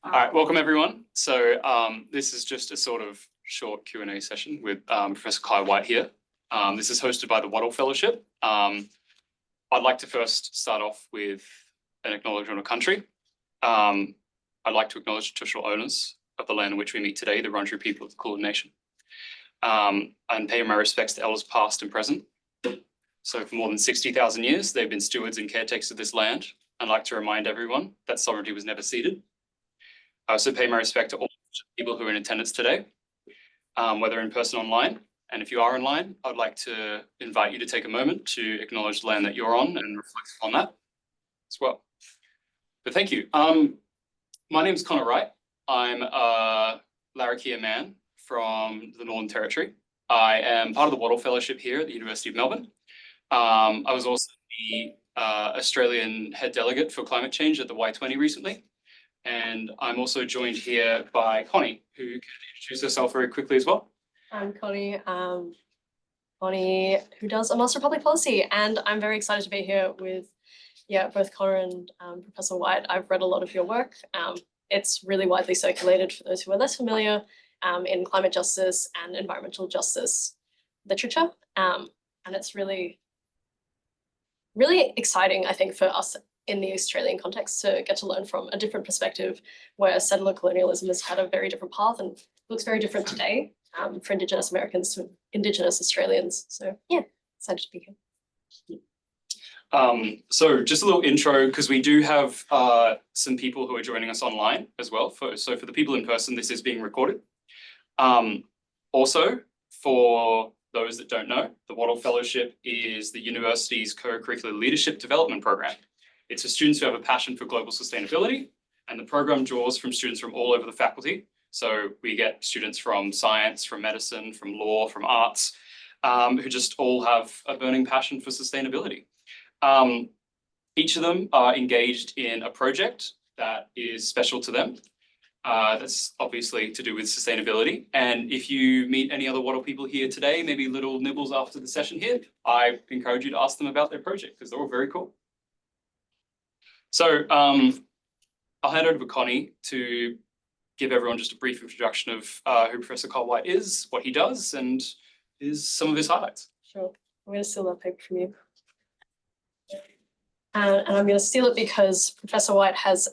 All right, welcome everyone. So this is just a sort of short Q&A session with Professor Kyle Whyte here. This is hosted by the Wattle Fellowship. I'd like to first start off with an acknowledgement of country. I'd like to acknowledge traditional owners of the land in which we meet today, the Wurundjeri people of the Kulin Nation, and pay my respects to elders past and present. So for more than 60,000 years, they've been stewards and caretakers of this land. I'd like to remind everyone that sovereignty was never ceded. I also pay my respect to all people who are in attendance today, whether in person or online. And if you are online, I'd like to invite you to take a moment to acknowledge the land that you're on and reflect on that as well. But thank you. My name is Wright. I'm a Larrakia man from the Northern Territory. I am part of the Wattle Fellowship here at the University of Melbourne. I was also the Australian head delegate for climate change at the Y20 recently. And I'm also joined here by Connie, who can introduce herself very quickly as well. I'm Connie, who does a Master of Public Policy, and I'm very excited to be here with both Connor and Professor Whyte. I've read a lot of your work. It's really widely circulated for those who are less familiar in climate justice and environmental justice literature. And it's really, really exciting, I think, for us in the Australian context to get to learn from a different perspective where settler colonialism has had a very different path and looks very different today for Indigenous Americans to Indigenous Australians. So yeah, excited to be here. So just a little intro, because we do have some people who are joining us online as well. So for the people in person, this is being recorded. Also, for those that don't know, the Wattle Fellowship is the university's co-curricular leadership development program. It's for students who have a passion for global sustainability, and the program draws from students from all over the faculty. So we get students from science, from medicine, from law, from arts, who just all have a burning passion for sustainability. Each of them are engaged in a project that is special to them. That's obviously to do with sustainability. And if you meet any other Wattle people here today, maybe little nibbles after the session here, I encourage you to ask them about their project because they're all very cool. So I'll hand over to Connie to give everyone just a brief introduction of who Professor Kyle Whyte is, what he does, and some of his highlights. Sure. I'm going to steal that paper from you. And I'm going to steal it because Professor Whyte has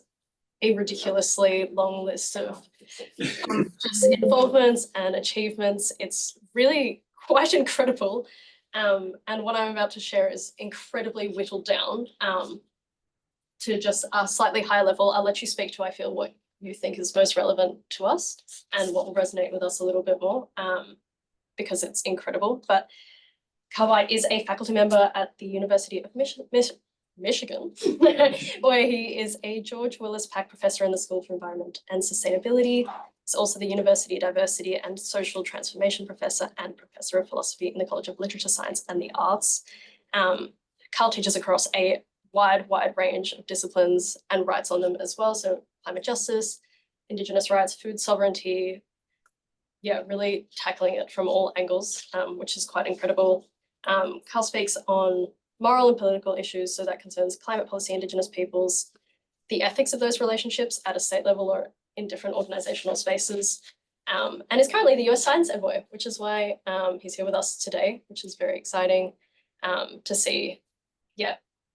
a ridiculously long list of just involvements and achievements. It's really quite incredible. And what I'm about to share is incredibly whittled down to just a slightly higher level. I'll let you speak to, I feel, what you think is most relevant to us and what will resonate with us a little bit more because it's incredible. But Kyle Whyte is a faculty member at the University of Michigan, where he is a George Willis Pack Professor in the School for Environment and Sustainability. He's also the University Diversity and Social Transformation Professor and Professor of Philosophy in the College of Literature, Science and the Arts. Kyle teaches across a wide range of disciplines and writes on them as well. So climate justice, Indigenous rights, food sovereignty, really tackling it from all angles, which is quite incredible. Kyle speaks on moral and political issues, so that concerns climate policy, Indigenous peoples, the ethics of those relationships at a state level or in different organizational spaces, and is currently the U.S. Science Envoy, which is why he's here with us today, which is very exciting to see,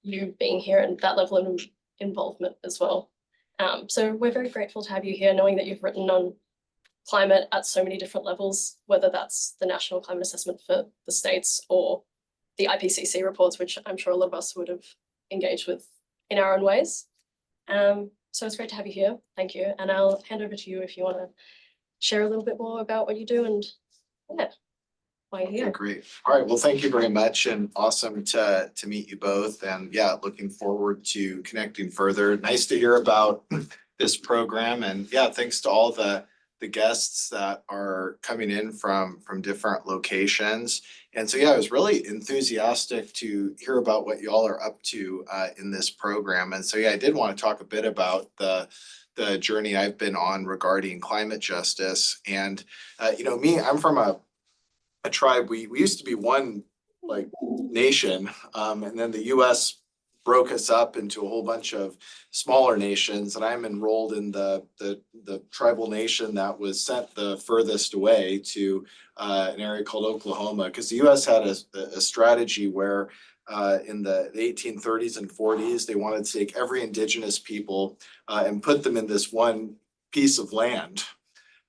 you being here and that level of involvement as well. So we're very grateful to have you here, knowing that you've written on climate at so many different levels, whether that's the National Climate Assessment for the states or the IPCC reports, which I'm sure a lot of us would have engaged with in our own ways. So it's great to have you here. Thank you. And I'll hand over to you if you want to share a little bit more about what you do and why you're here. Great. All right. Well, thank you very much, and awesome to meet you both. And looking forward to connecting further. Nice to hear about this program, and thanks to all the guests that are coming in from different locations. And so I was really enthusiastic to hear about what y'all are up to in this program. And so I did want to talk a bit about the journey I've been on regarding climate justice. And I'm from a tribe. We used to be one nation, and then the U.S. broke us up into a whole bunch of smaller nations, and I'm enrolled in the tribal nation that was sent the furthest away to an area called Oklahoma, because the U.S. had a strategy where in the 1830s and 40s, they wanted to take every indigenous people and put them in this one piece of land.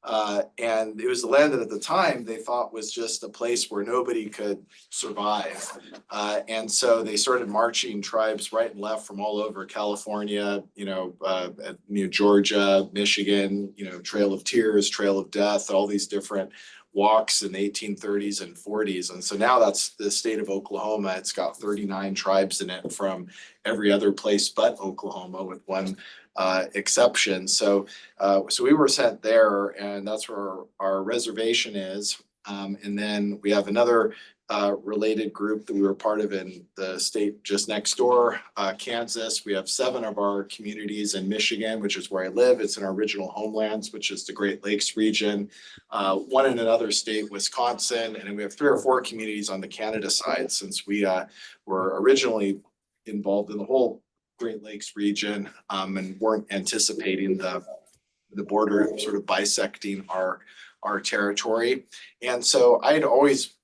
And it was the land that at the time they thought was just a place where nobody could survive. And so they started marching tribes right and left from all over California, Georgia, Michigan, Trail of Tears, Trail of Death, all these different walks in the 1830s and 40s. And so now that's the state of Oklahoma. It's got 39 tribes in it from every other place but Oklahoma, with one exception. So we were sent there, and that's where our reservation is. And then we have another related group that we were part of in the state just next door, Kansas. We have 7 of our communities in Michigan, which is where I live. It's in our original homelands, which is the Great Lakes region. 1 in another state, Wisconsin, and then we have 3 or 4 communities on the Canada side, since we were originally involved in the whole Great Lakes region, and weren't anticipating the border sort of bisecting our territory. And so I had always,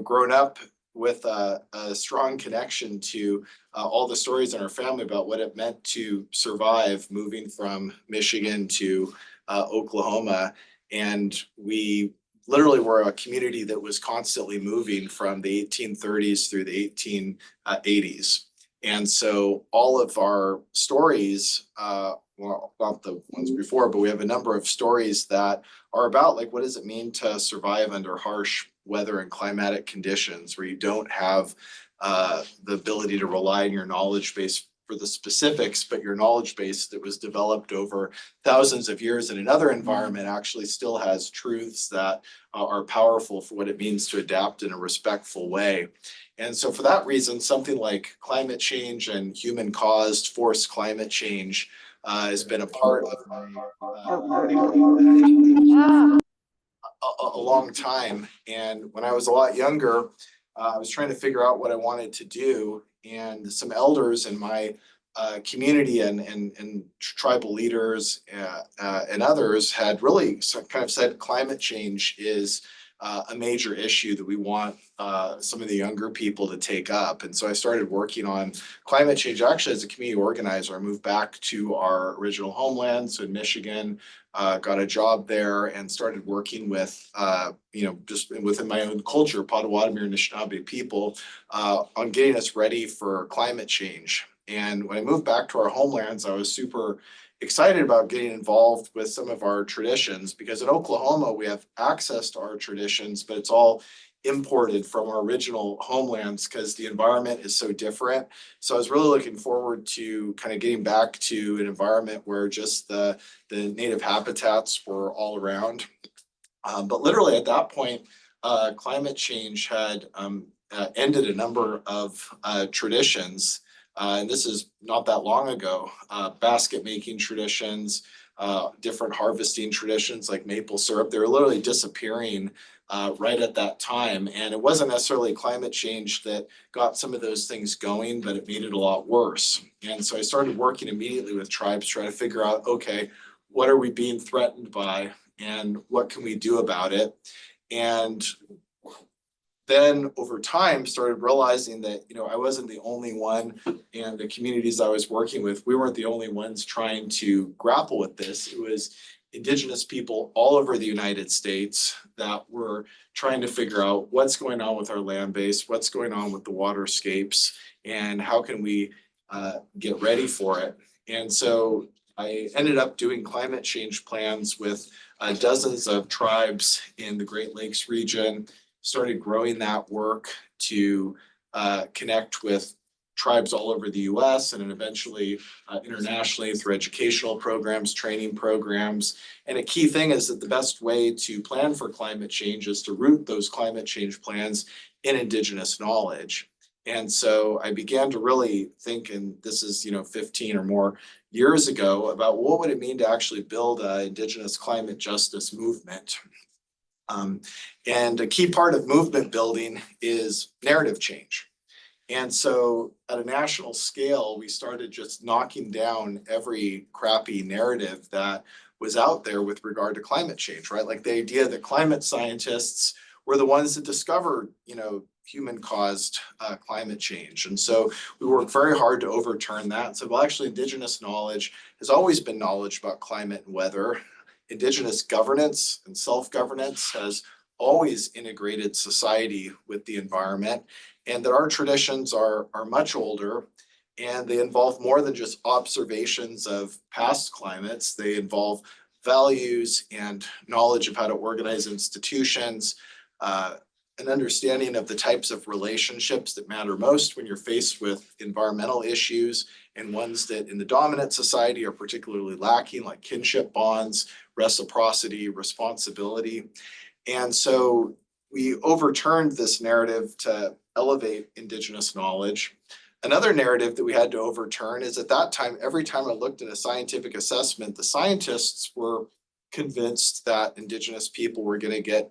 grown up with a strong connection to all the stories in our family about what it meant to survive moving from Michigan to Oklahoma. And we literally were a community that was constantly moving from the 1830s through the 1880s. And so all of our stories, well, not the ones before, but we have a number of stories that are about, like, what does it mean to survive under harsh weather and climatic conditions where you don't have the ability to rely on your knowledge base for the specifics, but your knowledge base that was developed over thousands of years in another environment actually still has truths that are powerful for what it means to adapt in a respectful way. And so for that reason, something like climate change and human caused forced climate change has been a part of my a long time. And when I was a lot younger, I was trying to figure out what I wanted to do. And some elders in my community and tribal leaders and others had really kind of said climate change is a major issue that we want some of the younger people to take up. And so I started working on climate change actually as a community organizer. I moved back to our original homeland, so in Michigan, got a job there and started working with, just within my own culture, Potawatomi or Anishinaabe people, on getting us ready for climate change. And when I moved back to our homelands, I was super excited about getting involved with some of our traditions, because in Oklahoma, we have access to our traditions, but it's all imported from our original homelands because the environment is so different. So I was really looking forward to kind of getting back to an environment where just the native habitats were all around. But literally at that point, climate change had ended a number of traditions. And this is not that long ago, basket making traditions, different harvesting traditions like maple syrup, they were literally disappearing right at that time. And it wasn't necessarily climate change that got some of those things going, but it made it a lot worse. And so I started working immediately with tribes, trying to figure out, okay, what are we being threatened by and what can we do about it? And then over time started realizing that, I wasn't the only one, and the communities I was working with, we weren't the only ones trying to grapple with this. It was Indigenous people all over the United States that were trying to figure out what's going on with our land base, what's going on with the waterscapes, and how can we get ready for it. And so I ended up doing climate change plans with dozens of tribes in the Great Lakes region, started growing that work to connect with tribes all over the U.S. and then eventually internationally through educational programs, training programs. And a key thing is that the best way to plan for climate change is to root those climate change plans in Indigenous knowledge. And so I began to really think, and this is 15 or more years ago, about what would it mean to actually build an Indigenous climate justice movement. And a key part of movement building is narrative change. And so at a national scale, we started just knocking down every crappy narrative that was out there with regard to climate change, right? Like the idea that climate scientists were the ones that discovered, human-caused climate change. And so we worked very hard to overturn that. So, well, actually, Indigenous knowledge has always been knowledge about climate and weather. Indigenous governance and self-governance has always integrated society with the environment, and that our traditions are much older, and they involve more than just observations of past climates. They involve values and knowledge of how to organize institutions, an understanding of the types of relationships that matter most when you're faced with environmental issues, and ones that in the dominant society are particularly lacking, like kinship bonds, reciprocity, responsibility. And so we overturned this narrative to elevate Indigenous knowledge. Another narrative that we had to overturn is at that time, every time I looked at a scientific assessment, the scientists were convinced that Indigenous people were going to get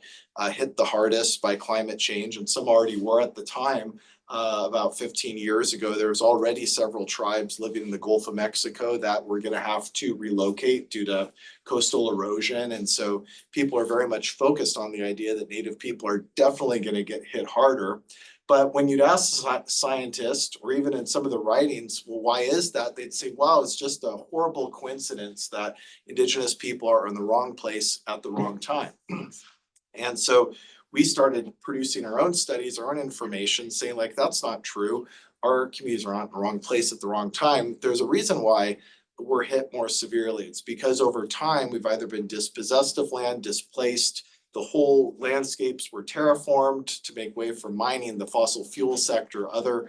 hit the hardest by climate change, and some already were at the time. About 15 years ago, there was already several tribes living in the Gulf of Mexico that were going to have to relocate due to coastal erosion. And so people are very much focused on the idea that Native people are definitely going to get hit harder. But when you'd ask scientists, or even in some of the writings, well, why is that? They'd say, wow, it's just a horrible coincidence that Indigenous people are in the wrong place at the wrong time. And so we started producing our own studies, our own information, saying like, that's not true. Our communities are not in the wrong place at the wrong time. There's a reason why we're hit more severely. It's because over time, we've either been dispossessed of land, displaced, the whole landscapes were terraformed to make way for mining, the fossil fuel sector, other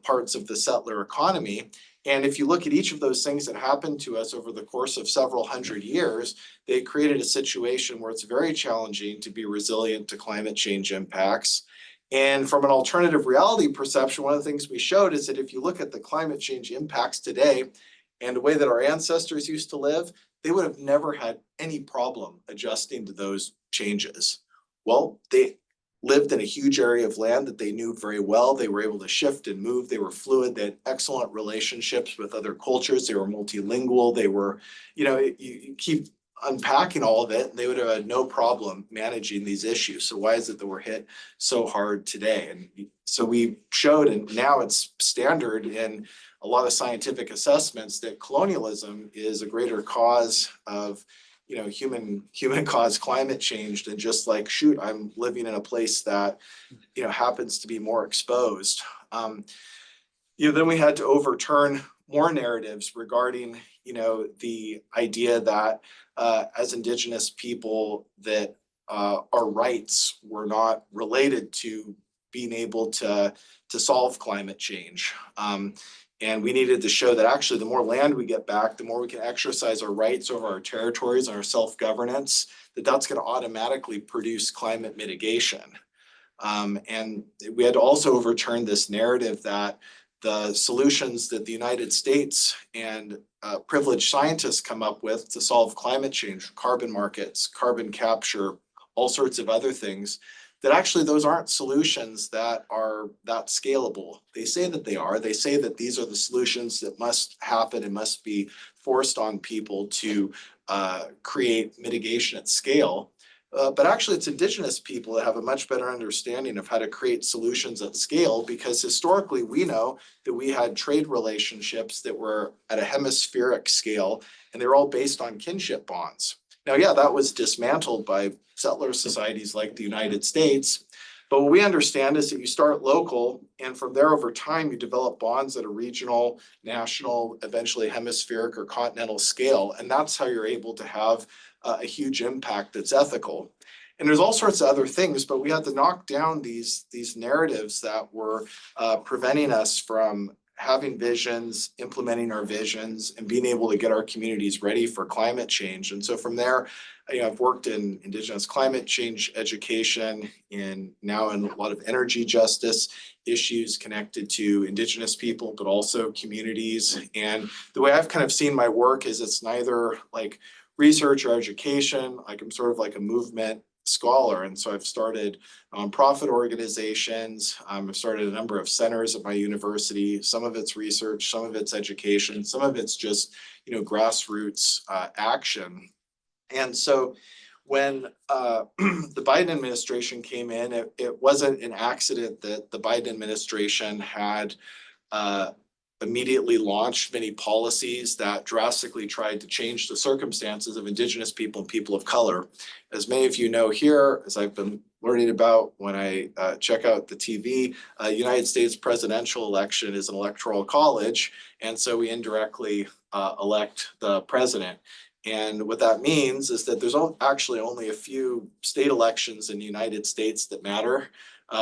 parts of the settler economy. And if you look at each of those things that happened to us over the course of several hundred years, they created a situation where it's very challenging to be resilient to climate change impacts. And from an alternative reality perception, one of the things we showed is that if you look at the climate change impacts today and the way that our ancestors used to live, they would have never had any problem adjusting to those changes. Well, they lived in a huge area of land that they knew very well. They were able to shift and move. They were fluid. They had excellent relationships with other cultures. They were multilingual. They were, you keep unpacking all of it, and they would have had no problem managing these issues. So why is it that we're hit so hard today? And so we showed, and now it's standard in a lot of scientific assessments, that colonialism is a greater cause of human caused climate change than just like, shoot, I'm living in a place that happens to be more exposed. Then we had to overturn more narratives regarding the idea that as Indigenous people, that our rights were not related to being able to solve climate change. And we needed to show that actually the more land we get back, the more we can exercise our rights over our territories and our self-governance, that's going to automatically produce climate mitigation. And we had to also overturn this narrative that the solutions that the United States and privileged scientists come up with to solve climate change, carbon markets, carbon capture, all sorts of other things, that actually those aren't solutions that are that scalable. They say that they are. They say that these are the solutions that must happen and must be forced on people to create mitigation at scale. But actually, it's Indigenous people that have a much better understanding of how to create solutions at scale, because historically we know that we had trade relationships that were at a hemispheric scale, and they're all based on kinship bonds. Now, yeah, that was dismantled by settler societies like the United States. But what we understand is that you start local, and from there over time, you develop bonds at a regional, national, eventually hemispheric or continental scale. And that's how you're able to have a huge impact that's ethical. And there's all sorts of other things, but we had to knock down these narratives that were preventing us from having visions, implementing our visions, and being able to get our communities ready for climate change. And so from there, I've worked in Indigenous climate change education, and now in a lot of energy justice issues connected to Indigenous people, but also communities. And the way I've kind of seen my work is it's neither like research or education. Like I'm sort of like a movement scholar. And so I've started nonprofit organizations. I've started a number of centers at my university. Some of it's research, some of it's education, some of it's just, grassroots action. And so when the Biden administration came in, it wasn't an accident that the Biden administration had immediately launched many policies that drastically tried to change the circumstances of Indigenous people and people of color. As many of you know here, as I've been learning about when I check out the TV, United States presidential election is an electoral college, and so we indirectly elect the president. And what that means is that there's actually only a few state elections in the United States that matter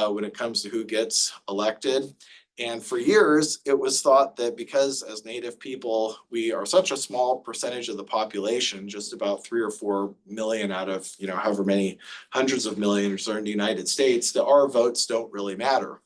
when it comes to who gets elected. And for years, it was thought that because as Native people, we are such a small percentage of the population, just about 3 or 4 million out of, however many hundreds of millions are in the United States, that our votes don't really matter.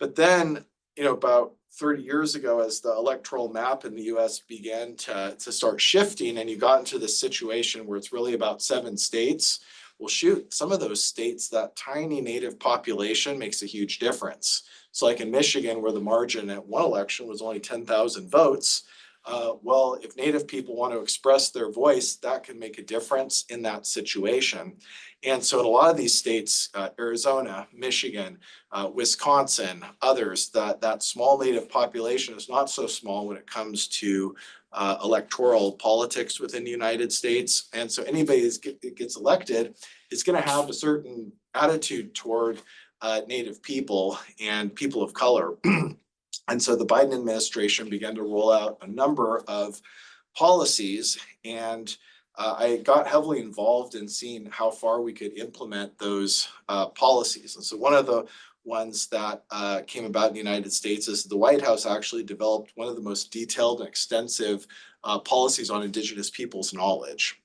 But then, about 30 years ago, as the electoral map in the US began to start shifting, and you got into this situation where it's really about 7 states, well, shoot, some of those states, that tiny Native population makes a huge difference. So like in Michigan, where the margin at one election was only 10,000 votes, well, if Native people want to express their voice, that can make a difference in that situation. And so in a lot of these states, Arizona, Michigan, Wisconsin, others, that small Native population is not so small when it comes to electoral politics within the United States. And so anybody that gets elected is going to have a certain attitude toward Native people and people of color. And so the Biden administration began to roll out a number of policies, and I got heavily involved in seeing how far we could implement those policies. And so one of the ones that came about in the United States is the White House actually developed one of the most detailed and extensive policies on Indigenous people's knowledge.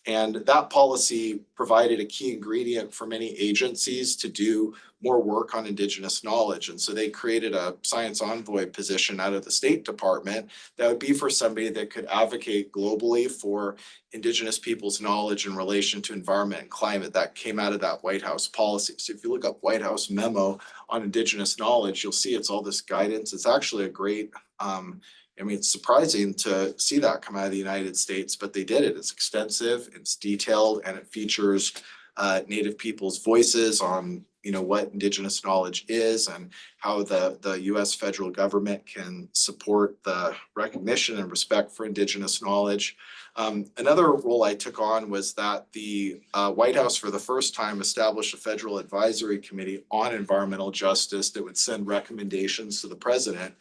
And that policy provided a key ingredient for many agencies to do more work on Indigenous knowledge. And so they created a science envoy position out of the State Department that would be for somebody that could advocate globally for Indigenous people's knowledge in relation to environment and climate. That came out of that White House policy. So if you look up White House memo on Indigenous knowledge, you'll see it's all this guidance. It's actually a great it's surprising to see that come out of the United States, but they did it. It's extensive, it's detailed, and it features Native people's voices on, what Indigenous knowledge is and how the U.S. federal government can support the recognition and respect for Indigenous knowledge. Another role I took on was that the White House for the first time established a federal advisory committee on environmental justice that would send recommendations to the president.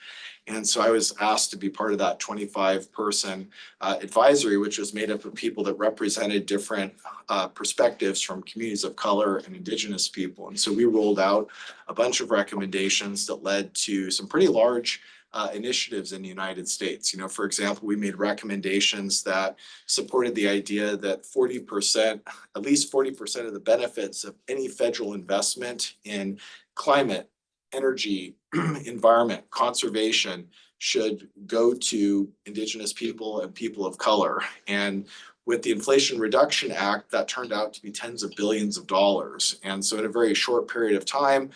And so I was asked to be part of that 25-person advisory, which was made up of people that represented different perspectives from communities of color and Indigenous people. And so we rolled out a bunch of recommendations that led to some pretty large initiatives in the United States. For example, we made recommendations that supported the idea that 40%, at least 40% of the benefits of any federal investment in climate, energy, environment, conservation should go to Indigenous people and people of color. And with the Inflation Reduction Act, that turned out to be tens of billions of dollars. And so in a very short period of time,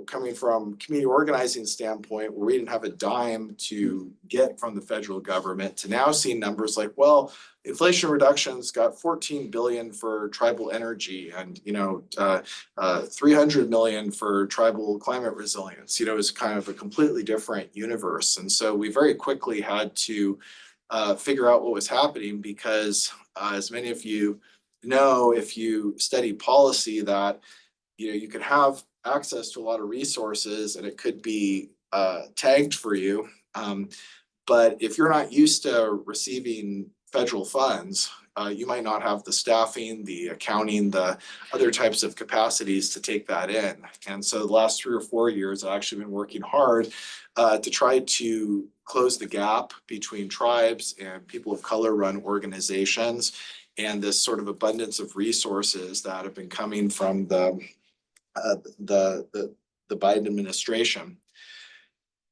coming from community organizing standpoint, where we didn't have a dime to get from the federal government, to now seeing numbers like, well, Inflation Reduction's got 14 billion for tribal energy and 300 million for tribal climate resilience. Is kind of a completely different universe. And so we very quickly had to figure out what was happening, because as many of you know, if you study policy, that you could have access to a lot of resources and it could be tagged for you. But if you're not used to receiving federal funds, you might not have the staffing, the accounting, the other types of capacities to take that in. And so the last 3 or 4 years, I've actually been working hard to try to close the gap between tribes and people of color run organizations, and this sort of abundance of resources that have been coming from the Biden administration.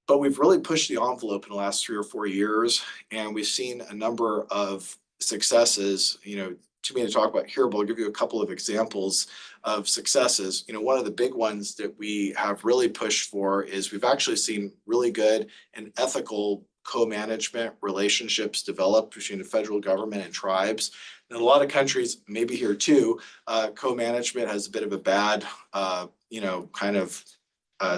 But we've really pushed the envelope in the last 3 or 4 years, and we've seen a number of successes, too many to talk about here, but I'll give you a couple of examples of successes. You know, one of the big ones that we have really pushed for is we've actually seen really good and ethical co-management relationships developed between the federal government and tribes. In a lot of countries, maybe here too, co-management has a bit of a bad, kind of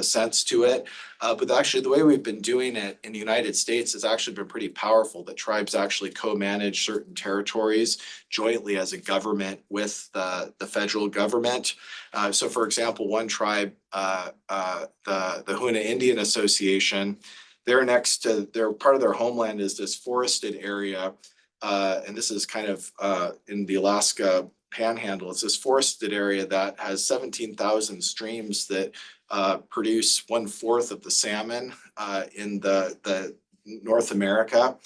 sense to it. But actually the way we've been doing it in the United States has actually been pretty powerful, that tribes actually co-manage certain territories jointly as a government with the federal government. So for example, one tribe, the Hoona Indian Association, they're part of their homeland is this forested area. And this is kind of in the Alaska Panhandle. It's this forested area that has 17,000 streams that produce 1/4 of the salmon in the North America.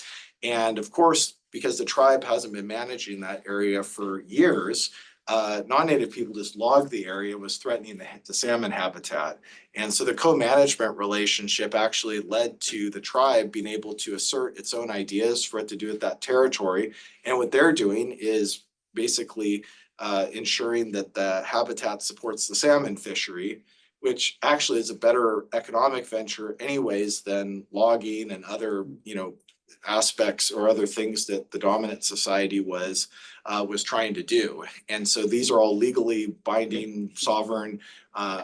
And of course, because the tribe hasn't been managing that area for years, non-native people just logged the area, was threatening the salmon habitat. And so the co-management relationship actually led to the tribe being able to assert its own ideas for it to do with that territory. And what they're doing is basically ensuring that the habitat supports the salmon fishery, which actually is a better economic venture anyways than logging and other, aspects or other things that the dominant society was trying to do. And so these are all legally binding sovereign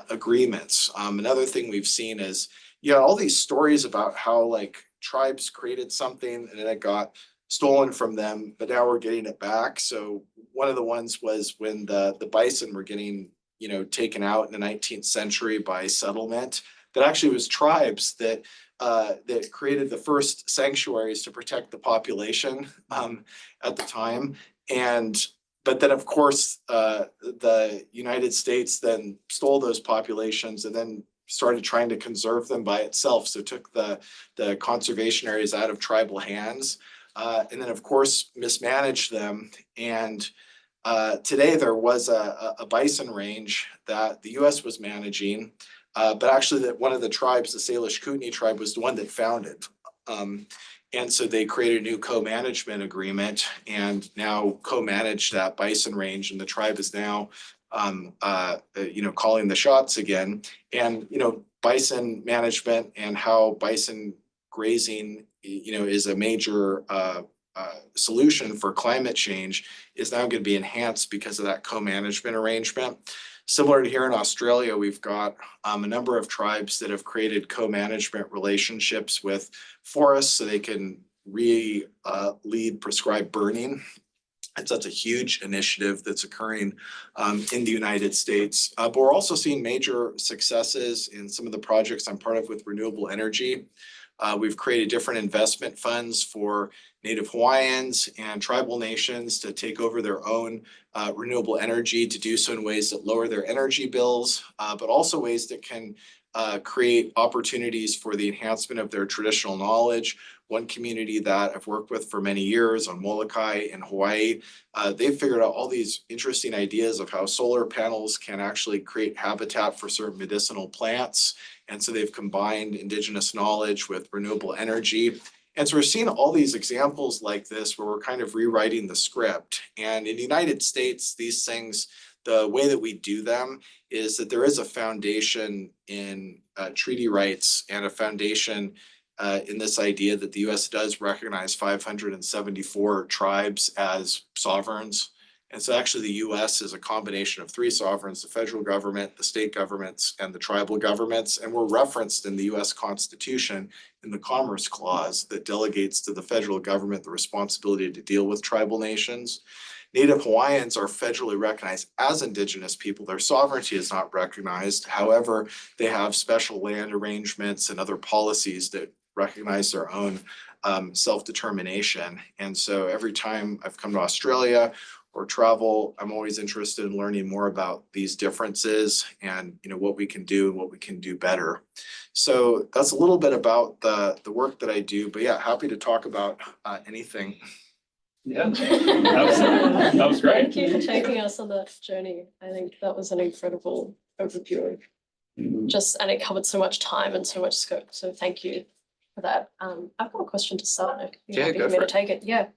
agreements. Another thing we've seen is, all these stories about how like tribes created something and then it got stolen from them, but now we're getting it back. So one of the ones was when the bison were getting, taken out in the 19th century by settlement. That actually was tribes that created the first sanctuaries to protect the population at the time. But then, of course, the United States then stole those populations and then started trying to conserve them by itself. So took the conservation areas out of tribal hands, and then, of course, mismanaged them. And today there was a bison range that the U.S. was managing. But actually that one of the tribes, the Salish Kootenai tribe, was the one that found it. And so they created a new co-management agreement and now co-manage that bison range. And the tribe is now, calling the shots again. And, bison management and how bison grazing, is a major solution for climate change is now going to be enhanced because of that co-management arrangement. Similar to here in Australia, we've got a number of tribes that have created co-management relationships with forests so they can lead prescribed burning. And so that's a huge initiative that's occurring in the United States. But we're also seeing major successes in some of the projects I'm part of with renewable energy. We've created different investment funds for Native Hawaiians and tribal nations to take over their own renewable energy, to do so in ways that lower their energy bills, but also ways that can create opportunities for the enhancement of their traditional knowledge. One community that I've worked with for many years on Molokai in Hawaii, they've figured out all these interesting ideas of how solar panels can actually create habitat for certain medicinal plants. And so they've combined indigenous knowledge with renewable energy. And so we're seeing all these examples like this where we're kind of rewriting the script. And in the United States, these things, the way that we do them is that there is a foundation in treaty rights and a foundation in this idea that the U.S. does recognize 574 tribes as sovereigns. And so actually the U.S. is a combination of three sovereigns: the federal government, the state governments, and the tribal governments. And we're referenced in the U.S. Constitution in the Commerce Clause that delegates to the federal government the responsibility to deal with tribal nations. Native Hawaiians are federally recognized as Indigenous people. Their sovereignty is not recognized. However, they have special land arrangements and other policies that recognize their own self-determination. And so every time I've come to Australia or travel, I'm always interested in learning more about these differences and what we can do and what we can do better. So that's a little bit about the work that I do, but yeah, happy to talk about anything. Yeah, that was great. Thank you for taking us on that journey. I think that was an incredible overview. And it covered so much time and so much scope. So thank you for that. I've got a question to start. If you're happy for me to take it. Yeah.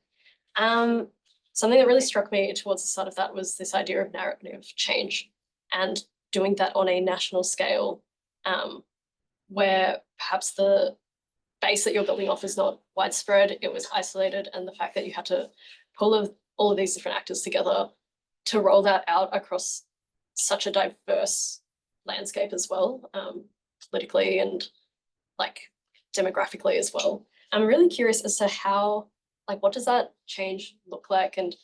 something that really struck me towards the start of that was this idea of narrative change and doing that on a national scale, where perhaps the base that you're building off is not widespread, it was isolated, and the fact that you had to pull all of these different actors together to roll that out across such a diverse landscape as well, politically and like demographically as well. I'm really curious as to how, like, what does that change look like? And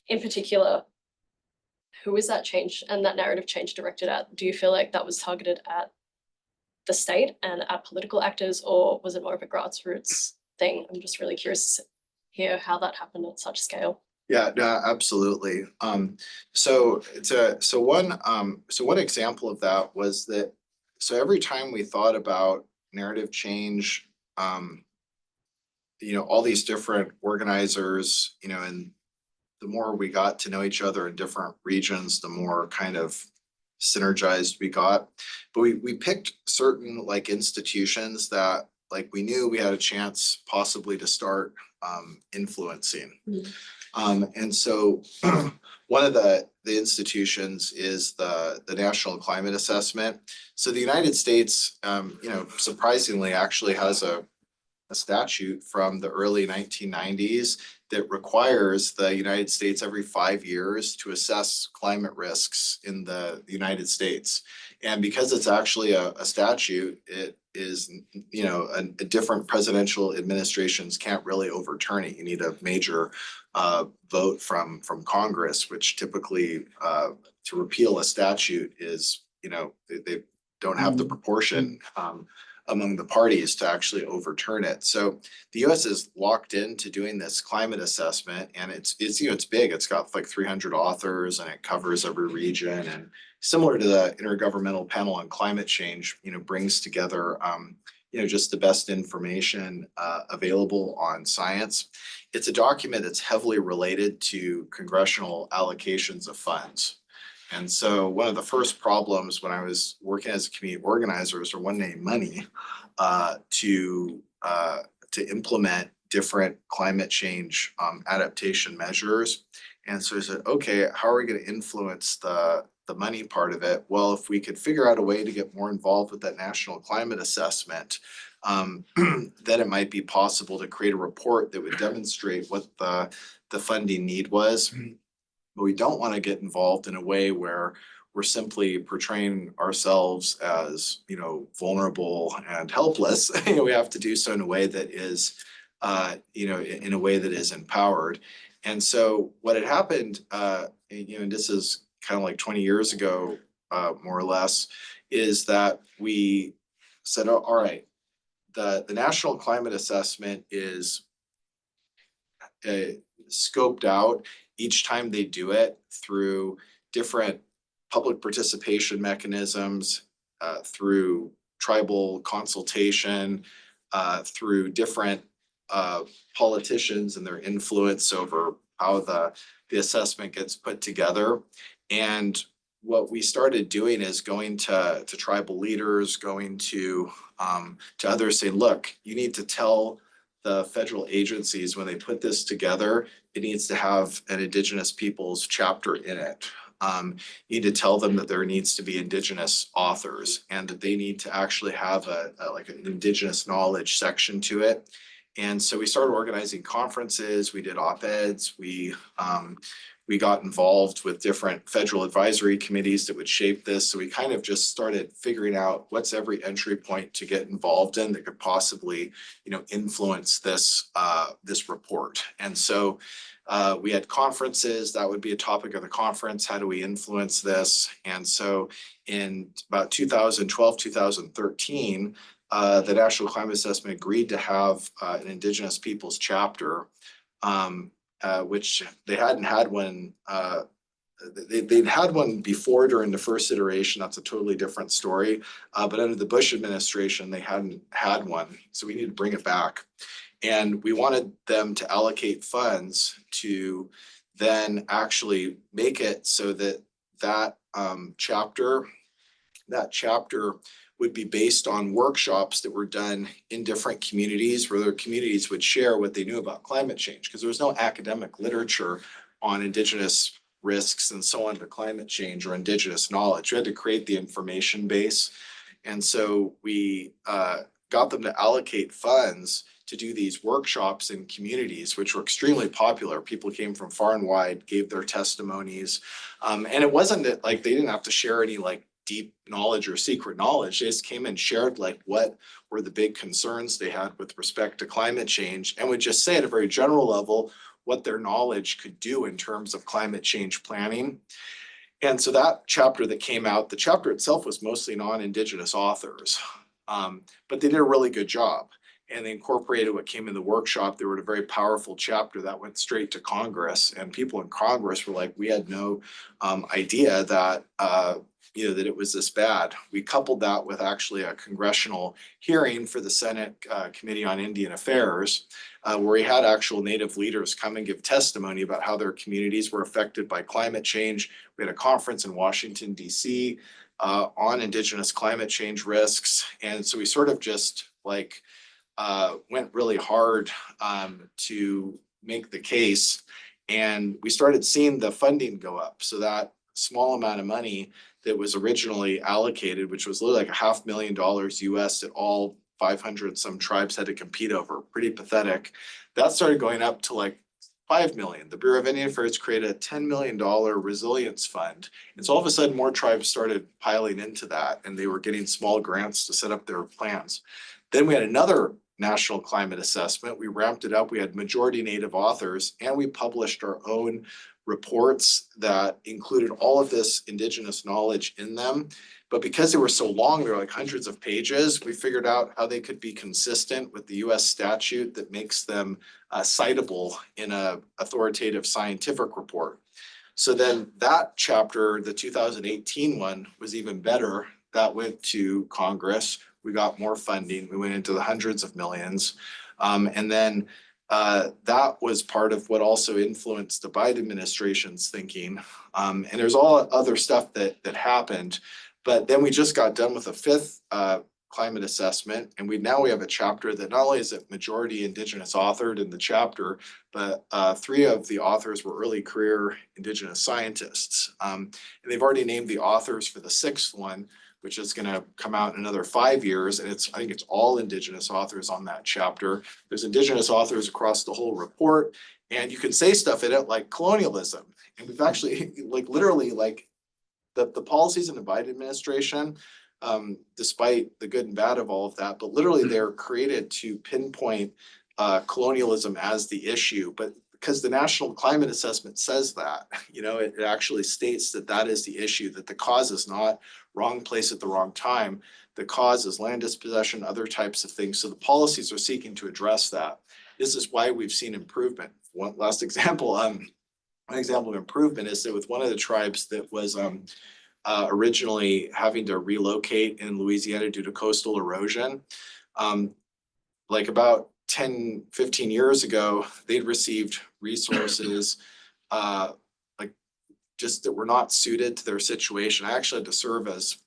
in particular, who is that change and that narrative change directed at? Do you feel like that was targeted at the state and at political actors, or was it more of a grassroots thing? I'm just really curious to hear how that happened at such scale. Yeah, no, absolutely. So one example of that was that, so every time we thought about narrative change, all these different organizers, and the more we got to know each other in different regions, the more kind of synergized we got. But we picked certain like institutions that like we knew we had a chance possibly to start influencing. And so one of the institutions is the National Climate Assessment. So the United States, surprisingly actually has a statute from the early 1990s that requires the United States every 5 years to assess climate risks in the United States. And because it's actually a statute, it is, a different presidential administrations can't really overturn it. You need a major vote from Congress, which typically to repeal a statute is, they don't have the proportion among the parties to actually overturn it. So the US is locked into doing this climate assessment, and it's big. It's got like 300 authors and it covers every region, and similar to the Intergovernmental Panel on Climate Change, brings together just the best information available on science. It's a document that's heavily related to congressional allocations of funds. And so one of the first problems when I was working as a community organizer was one name money to implement different climate change adaptation measures. And so I said, okay, how are we going to influence the money part of it? Well, if we could figure out a way to get more involved with that national climate assessment, then it might be possible to create a report that would demonstrate what the funding need was. But we don't want to get involved in a way where we're simply portraying ourselves as, vulnerable and helpless. We have to do so in a way that is, in a way that is empowered. And so what had happened, and this is kind of like 20 years ago, more or less, is that we said, oh, all right, the National Climate Assessment is scoped out each time they do it through different public participation mechanisms, through tribal consultation, through different politicians and their influence over how the assessment gets put together. And what we started doing is going to tribal leaders, going to others, saying, look, you need to tell the federal agencies when they put this together, it needs to have an Indigenous peoples chapter in it. You need to tell them that there needs to be Indigenous authors and that they need to actually have like an Indigenous knowledge section to it. And so we started organizing conferences, we did op-eds, we got involved with different federal advisory committees that would shape this. So we kind of just started figuring out what's every entry point to get involved in that could possibly, influence this report. And so we had conferences, that would be a topic of the conference. How do we influence this? And so in about 2012, 2013, the National Climate Assessment agreed to have an Indigenous peoples chapter, which they hadn't had one. They'd had one before during the first iteration. That's a totally different story. But under the Bush administration, they hadn't had one. So we need to bring it back. And we wanted them to allocate funds to then actually make it so that chapter would be based on workshops that were done in different communities where their communities would share what they knew about climate change, because there was no academic literature on Indigenous risks and so on to climate change or Indigenous knowledge. We had to create the information base. And so we got them to allocate funds to do these workshops in communities, which were extremely popular. People came from far and wide, gave their testimonies. And it wasn't that like they didn't have to share any like deep knowledge or secret knowledge. They just came and shared like what were the big concerns they had with respect to climate change, and would just say at a very general level what their knowledge could do in terms of climate change planning. And so that chapter that came out, the chapter itself was mostly non-Indigenous authors, but they did a really good job. And they incorporated what came in the workshop. They were a very powerful chapter that went straight to Congress, and people in Congress were like, we had no idea that that it was this bad. We coupled that with actually a congressional hearing for the Senate Committee on Indian Affairs, where we had actual Native leaders come and give testimony about how their communities were affected by climate change. We had a conference in Washington, D.C. On Indigenous climate change risks. And so we sort of just like went really hard to make the case. And we started seeing the funding go up. So that small amount of money that was originally allocated, which was literally like $500,000 US that all 500 some tribes had to compete over, pretty pathetic. That started going up to like 5 million. The Bureau of Indian Affairs created a $10 million resilience fund. And so all of a sudden more tribes started piling into that, and they were getting small grants to set up their plans. Then we had another national climate assessment. We ramped it up. We had majority Native authors, and we published our own reports that included all of this Indigenous knowledge in them. But because they were so long, they were like hundreds of pages, we figured out how they could be consistent with the US statute that makes them citable in an authoritative scientific report. So then that chapter, the 2018 one, was even better. That went to Congress. We got more funding. We went into the hundreds of millions. And then that was part of what also influenced the Biden administration's thinking. And there's all other stuff that happened. But then we just got done with a fifth climate assessment. And now we have a chapter that not only is it majority Indigenous authored in the chapter, but 3 of the authors were early career Indigenous scientists. And they've already named the authors for the 6th one, which is going to come out in another 5 years. And I think it's all Indigenous authors on that chapter. There's Indigenous authors across the whole report. And you can say stuff in it like colonialism. And we've actually like literally like the policies in the Biden administration, despite the good and bad of all of that, but literally they're created to pinpoint colonialism as the issue. But because the National Climate Assessment says that, it actually states that that is the issue, that the cause is not wrong place at the wrong time. The cause is land dispossession, other types of things. So the policies are seeking to address that. This is why we've seen improvement. One last example, an example of improvement is that with one of the tribes that was originally having to relocate in Louisiana due to coastal erosion, like about 10, 15 years ago, they'd received resources like just that were not suited to their situation. I actually had to serve as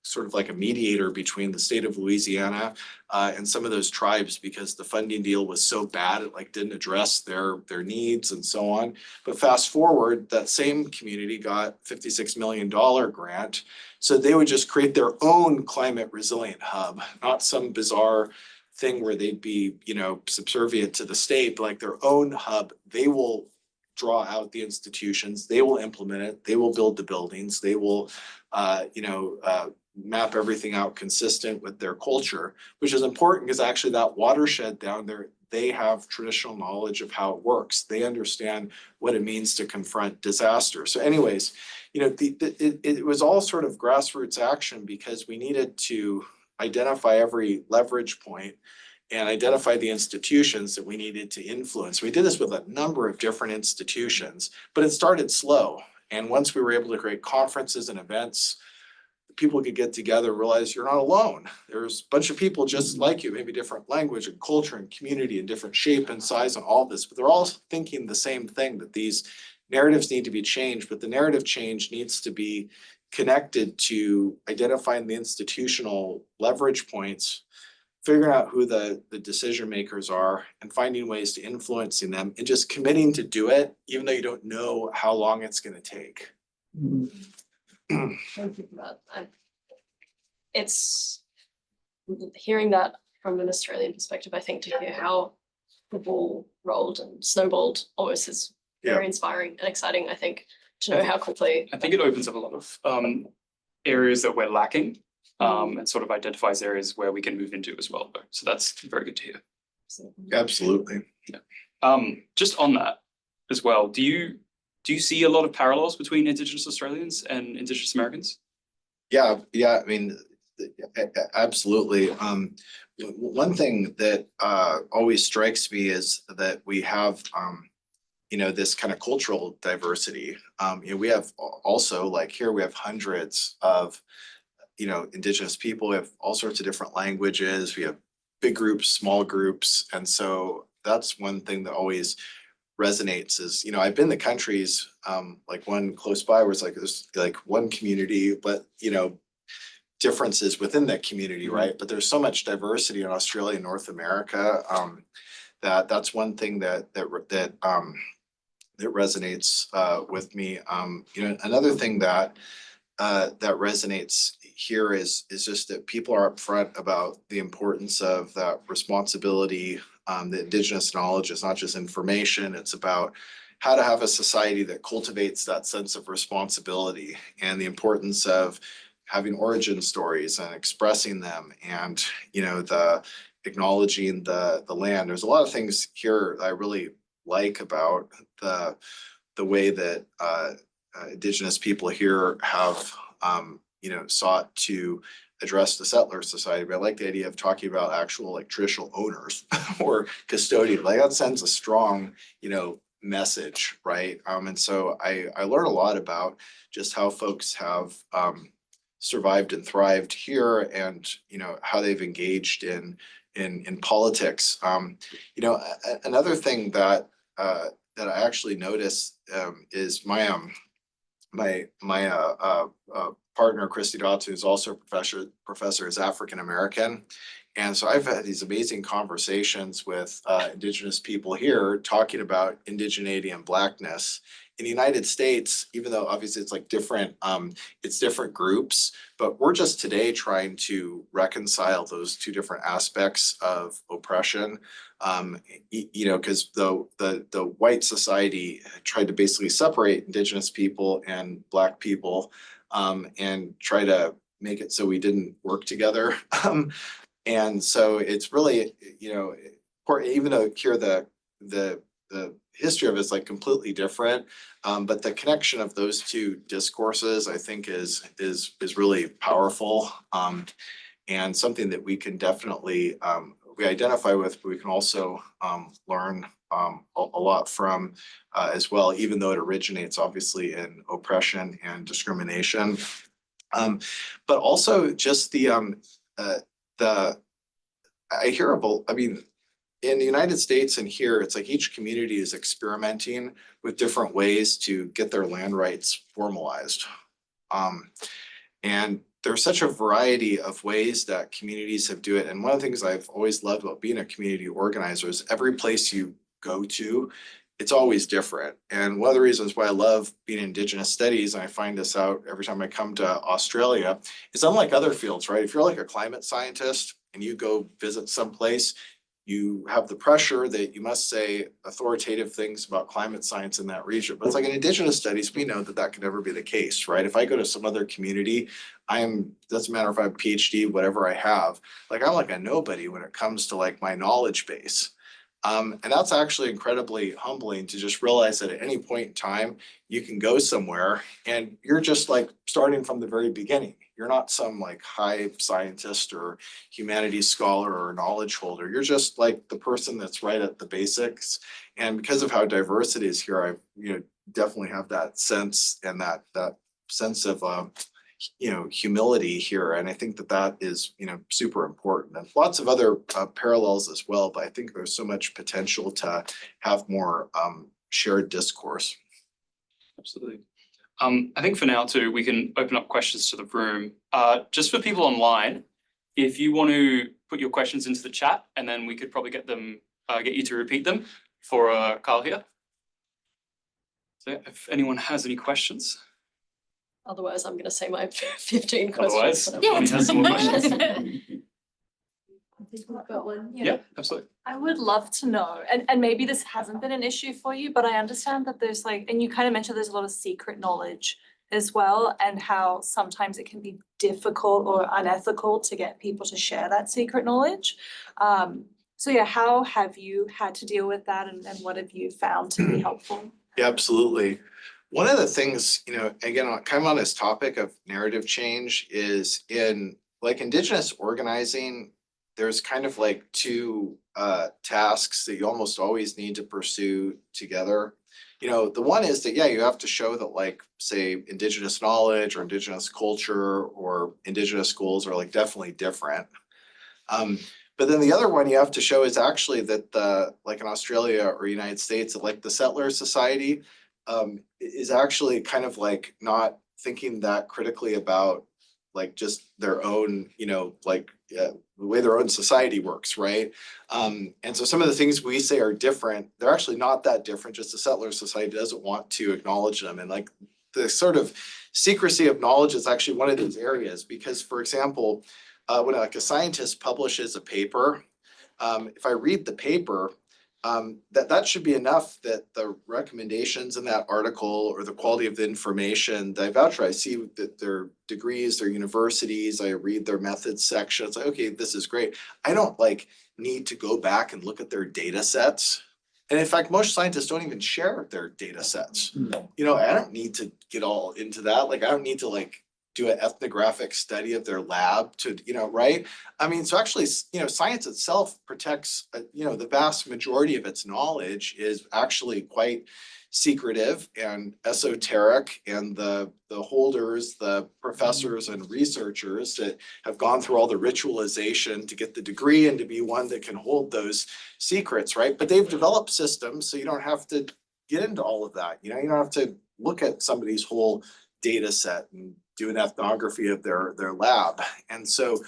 sort of like a mediator between the state of Louisiana and some of those tribes because the funding deal was so bad, it like didn't address their needs and so on. But fast forward, that same community got $56 million grant. So they would just create their own climate resilient hub, not some bizarre thing where they'd be, subservient to the state, but like their own hub. They will draw out the institutions, they will implement it, they will build the buildings, they will, map everything out consistent with their culture, which is important because actually that watershed down there, they have traditional knowledge of how it works. They understand what it means to confront disaster. So anyways, it was all sort of grassroots action because we needed to identify every leverage point and identify the institutions that we needed to influence. We did this with a number of different institutions, but it started slow. And once we were able to create conferences and events, people could get together and realize you're not alone. There's a bunch of people just like you, maybe different language and culture and community and different shape and size and all this, but they're all thinking the same thing, that these narratives need to be changed, but the narrative change needs to be connected to identifying the institutional leverage points figuring out who the decision makers are and finding ways to influencing them and just committing to do it, even though you don't know how long it's going to take. Thank you for that. It's hearing that from an Australian perspective, I think, to hear how the ball rolled and snowballed almost is very inspiring and exciting, I think, to know how quickly. I think it opens up a lot of areas that we're lacking, and sort of identifies areas where we can move into as well. So that's very good to hear. Absolutely. Just on that as well, do you see a lot of parallels between Indigenous Australians and Indigenous Americans? Yeah, I mean, absolutely. One thing that always strikes me is that we have this kind of cultural diversity. We have also, like here, we have hundreds of Indigenous people. We have all sorts of different languages. We have big groups, small groups, and so that's one thing that always resonates is, I've been to countries, like one close by where it's like there's like one community, but differences within that community, right? But there's so much diversity in Australia and North America, that's one thing that resonates with me. Another thing that resonates here is just that people are upfront about the importance of that responsibility. The Indigenous knowledge is not just information, it's about how to have a society that cultivates that sense of responsibility and the importance of having origin stories and expressing them and, the acknowledging the land. There's a lot of things here I really like about the way that Indigenous people here have, sought to address the settler society. But I like the idea of talking about actual like traditional owners or custodian. Like that sends a strong, message, right? And so I learn a lot about just how folks have survived and thrived here, and how they've engaged in politics. Another thing that I actually noticed is my partner, Christy Dotson, who's also a professor, is African American. And so I've had these amazing conversations with Indigenous people here talking about indigeneity and Blackness. In the United States, even though obviously it's like different, it's different groups, but we're just today trying to reconcile those two different aspects of oppression. Because the white society tried to basically separate Indigenous people and Black people, and try to make it so we didn't work together. And so it's really, even though here the history of it is like completely different, but the connection of those two discourses, I think, is really powerful, and something that we can definitely we identify with, but we can also learn a lot from as well, even though it originates obviously in oppression and discrimination, but also just I hear about, in the United States and here, it's like each community is experimenting with different ways to get their land rights formalized. And there's such a variety of ways that communities have do it. And one of the things I've always loved about being a community organizer is every place you go to, it's always different. And one of the reasons why I love being in Indigenous studies, and I find this out every time I come to Australia, is unlike other fields, right? If you're like a climate scientist and you go visit someplace, you have the pressure that you must say authoritative things about climate science in that region. But it's like in Indigenous studies, we know that can never be the case, right? If I go to some other community, doesn't matter if I have a PhD, whatever I have, like I'm like a nobody when it comes to like my knowledge base. And that's actually incredibly humbling to just realize that at any point in time, you can go somewhere and you're just like starting from the very beginning. You're not some like high scientist or humanities scholar or knowledge holder. You're just like the person that's right at the basics. And because of how diverse it is here, I definitely have that sense and that sense of humility here. And I think that is super important, and lots of other parallels as well. But I think there's so much potential to have more shared discourse. Absolutely. I think for now too, we can open up questions to the room. Just for people online, If you want to put your questions into the chat, and then we could probably get you to repeat them for Kyle here. So if anyone has any questions. Otherwise, I'm going to say my 15 Otherwise, questions. Connie has some more questions. I've got one. Yeah, absolutely. I would love to know, and maybe this hasn't been an issue for you, but I understand that there's like, and you kind of mentioned there's a lot of secret knowledge as well, and how sometimes it can be difficult or unethical to get people to share that secret knowledge. So yeah, how have you had to deal with that, and what have you found to be helpful? Yeah, absolutely. One of the things, again, kind of on this topic of narrative change is in like Indigenous organizing, there's kind of like two tasks that you almost always need to pursue together. The one is that, yeah, you have to show that like, say, Indigenous knowledge or Indigenous culture or Indigenous schools are like definitely different. But then the other one you have to show is actually that like in Australia or United States, that like the settler society is actually kind of like not thinking that critically about like just their own, the way their own society works, right? And so some of the things we say are different, they're actually not that different, just the settler society doesn't want to acknowledge them. And like the sort of secrecy of knowledge is actually one of these areas, because for example, when like a scientist publishes a paper, if I read the paper, that should be enough that the recommendations in that article or the quality of the information that I vouch for, I see that their degrees, their universities, I read their methods section. It's like, okay, this is great. I don't like need to go back and look at their data sets. And in fact, most scientists don't even share their data sets. I don't need to get all into that. Like, I don't need to like do an ethnographic study of their lab to, right? I mean, so actually, science itself protects, the vast majority of its knowledge is actually quite secretive and esoteric, and the holders, the professors and researchers that have gone through all the ritualization to get the degree and to be one that can hold those secrets, right? But they've developed systems so you don't have to get into all of that. You don't have to look at somebody's whole data set and do an ethnography of their lab. And so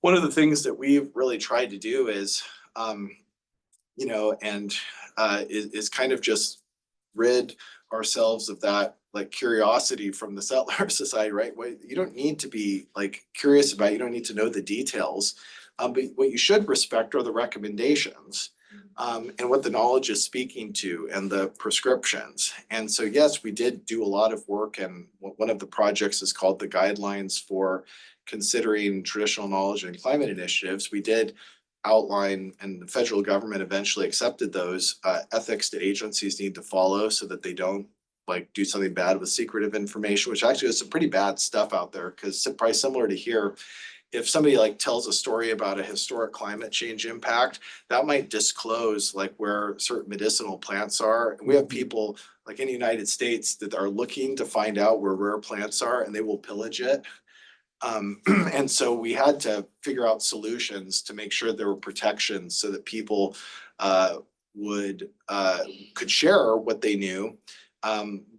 one of the things that we've really tried to do is, is kind of just rid ourselves of that like curiosity from the settler society, right? You don't need to be like curious about, you don't need to know the details, but what you should respect are the recommendations. And what the knowledge is speaking to and the prescriptions. And so, yes, we did do a lot of work, and one of the projects is called the Guidelines for Considering Traditional Knowledge and Climate Initiatives. We did outline, and the federal government eventually accepted those ethics that agencies need to follow so that they don't like do something bad with secretive information, which actually is some pretty bad stuff out there, because probably similar to here, if somebody like tells a story about a historic climate change impact, that might disclose like where certain medicinal plants are. And we have people like in the United States that are looking to find out where rare plants are, and they will pillage it. And so we had to figure out solutions to make sure there were protections so that people could share what they knew.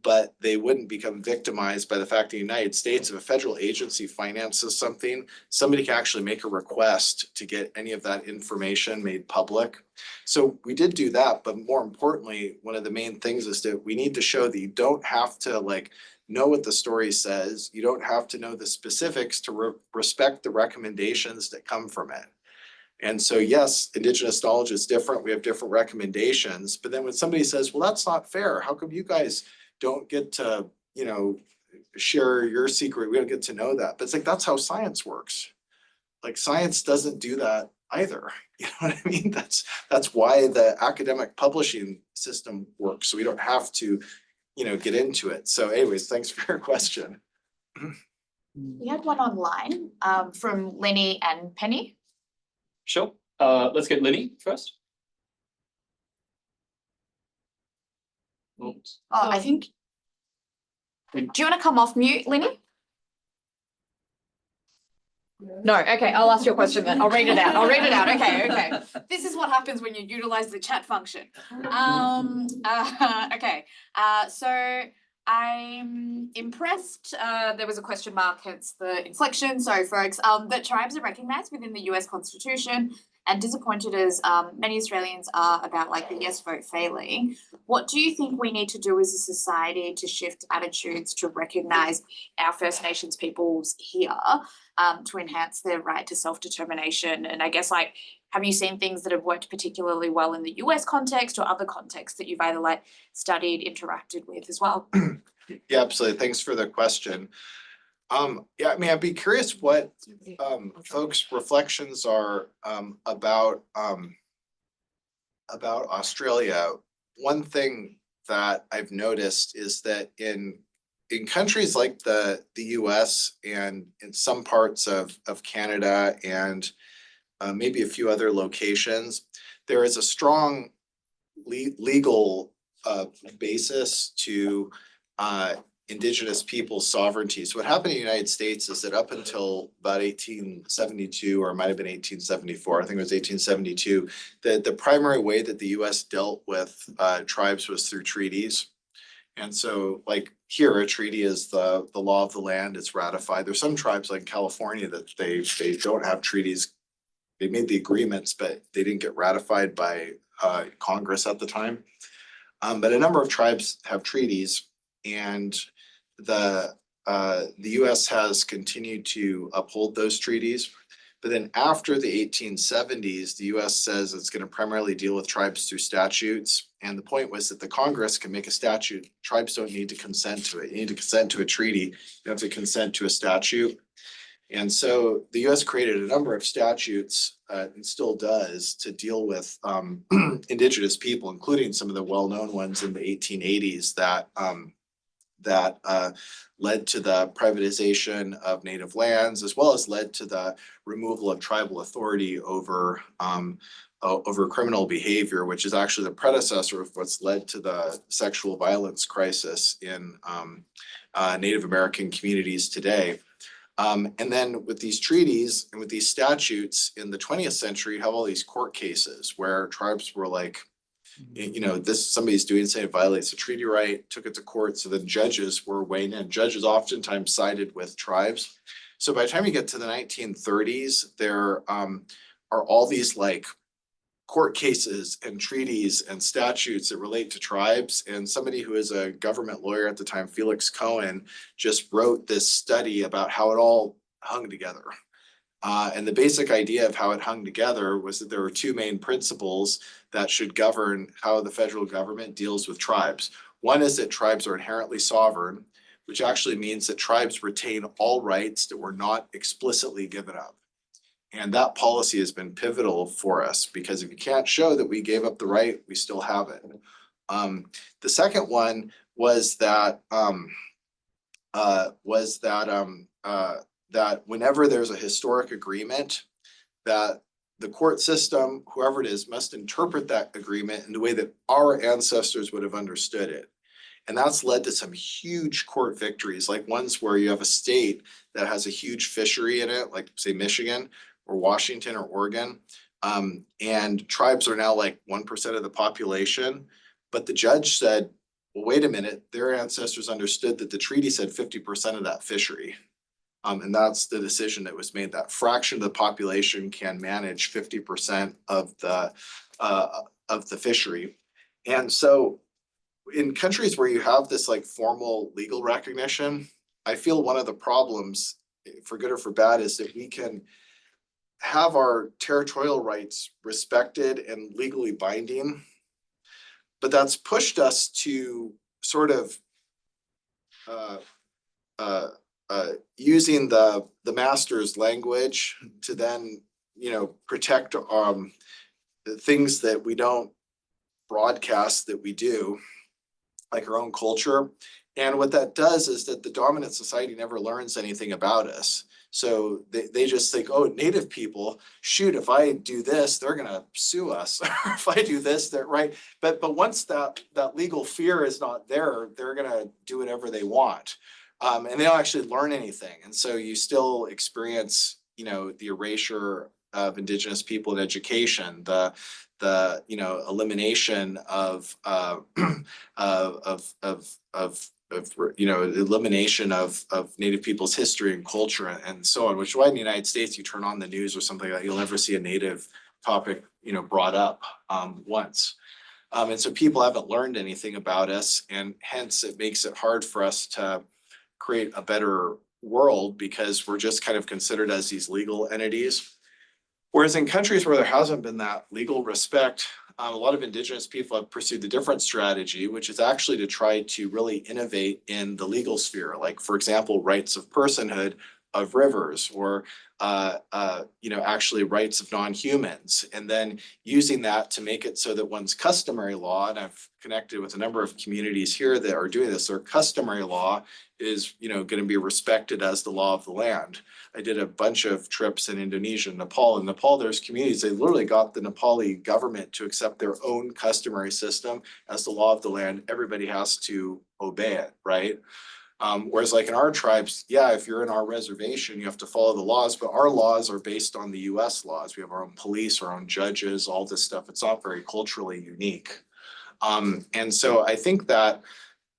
But they wouldn't become victimized by the fact that the United States, if a federal agency finances something, somebody can actually make a request to get any of that information made public. So we did do that, but more importantly, one of the main things is that we need to show that you don't have to like know what the story says. You don't have to know the specifics to respect the recommendations that come from it. And so, yes, Indigenous knowledge is different. We have different recommendations. But then when somebody says, well, that's not fair, how come you guys don't get to, share your secret? We don't get to know that. But it's like, that's how science works. Like science doesn't do that either. You know what I mean? That's why the academic publishing system works. So we don't have to, get into it. So anyways, thanks for your question. We had one online from Lenny and Penny. Sure. Let's get Lenny first. Oops. I think. Do you want to come off mute, Lenny? No, okay, I'll ask your question then. I'll read it out. Okay. This is what happens when you utilize the chat function. So I'm impressed. There was a question mark, hence the inflection. Sorry, folks. That tribes are recognised within the US Constitution, and disappointed as many Australians are about like the yes vote failing. What do you think we need to do as a society to shift attitudes to recognise our First Nations peoples here, to enhance their right to self-determination? And I guess like, have you seen things that have worked particularly well in the US context or other contexts that you've either like studied, interacted with as well? Yeah, absolutely. Thanks for the question. Yeah, I mean, I'd be curious what folks' reflections are about Australia. One thing that I've noticed is that in countries like the US and in some parts of Canada and maybe a few other locations, there is a strong legal basis to Indigenous people's sovereignty. So what happened in the United States is that up until about 1872, or it might have been 1874, I think it was 1872, the primary way that the US dealt with tribes was through treaties. And so like here, a treaty is the law of the land, it's ratified. There's some tribes like California that they don't have treaties. They made the agreements, but they didn't get ratified by Congress at the time. But a number of tribes have treaties, and the US has continued to uphold those treaties. But then after the 1870s, the US says it's going to primarily deal with tribes through statutes. And the point was that the Congress can make a statute. Tribes don't need to consent to it. You need to consent to a treaty. You have to consent to a statute. And so the US created a number of statutes and still does to deal with Indigenous people, including some of the well-known ones in the 1880s that led to the privatization of native lands, as well as led to the removal of tribal authority over criminal behavior, which is actually the predecessor of what's led to the sexual violence crisis in Native American communities today. And then with these treaties and with these statutes in the 20th century, you have all these court cases where tribes were like, you know, this somebody's doing something that violates a treaty right, took it to court. So then judges were weighing in. Judges oftentimes sided with tribes. So by the time you get to the 1930s, there are all these like court cases and treaties and statutes that relate to tribes. And somebody who is a government lawyer at the time, Felix Cohen, just wrote this study about how it all hung together. And the basic idea of how it hung together was that there were two main principles that should govern how the federal government deals with tribes. One is that tribes are inherently sovereign, which actually means that tribes retain all rights that were not explicitly given up. And that policy has been pivotal for us, because if you can't show that we gave up the right, we still have it. The second one was that that whenever there's a historic agreement, that the court system, whoever it is, must interpret that agreement in the way that our ancestors would have understood it. And that's led to some huge court victories, like ones where you have a state that has a huge fishery in it, like say Michigan or Washington or Oregon. And tribes are now like 1% of the population. But the judge said, well, wait a minute, their ancestors understood that the treaty said 50% of that fishery. And that's the decision that was made, that fraction of the population can manage 50% of the fishery. And so in countries where you have this like formal legal recognition, I feel one of the problems, for good or for bad, is that we can have our territorial rights respected and legally binding, but that's pushed us to sort of using the master's language to then, you know, protect the things that we don't broadcast that we do, like our own culture. And what that does is that the dominant society never learns anything about us. So they just think, oh, Native people, shoot, if I do this, they're gonna sue us. If I do this, they're right. But once that legal fear is not there, they're gonna do whatever they want. And they don't actually learn anything. And so you still experience, you know, the erasure of Indigenous people in education, the you know, elimination of elimination of Native people's history and culture and so on, which is why in the United States, you turn on the news or something like that, you'll never see a Native topic, brought up once. And so people haven't learned anything about us, and hence it makes it hard for us to create a better world because we're just kind of considered as these legal entities. Whereas in countries where there hasn't been that legal respect, a lot of Indigenous people have pursued the different strategy, which is actually to try to really innovate in the legal sphere. Like, for example, rights of personhood of rivers, or actually rights of non-humans, and then using that to make it so that one's customary law, and I've connected with a number of communities here that are doing this, their customary law is going to be respected as the law of the land. I did a bunch of trips in Indonesia and Nepal. In Nepal, there's communities, they literally got the Nepali government to accept their own customary system as the law of the land. Everybody has to obey it, right? Whereas like in our tribes, yeah, if you're in our reservation, you have to follow the laws, but our laws are based on the US laws. We have our own police, our own judges, all this stuff. It's not very culturally unique. And so I think that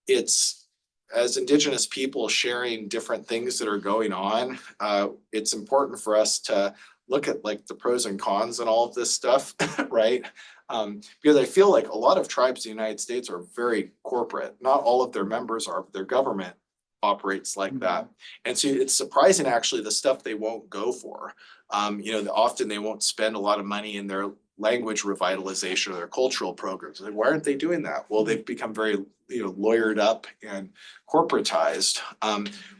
it's, as Indigenous people sharing different things that are going on, it's important for us to look at like the pros and cons and all of this stuff, right? Because I feel like a lot of tribes in the United States are very corporate. Not all of their members are, but their government operates like that. And so it's surprising actually the stuff they won't go for. Often they won't spend a lot of money in their language revitalization or their cultural programs. Like, why aren't they doing that? Well, they've become very, lawyered up and corporatized.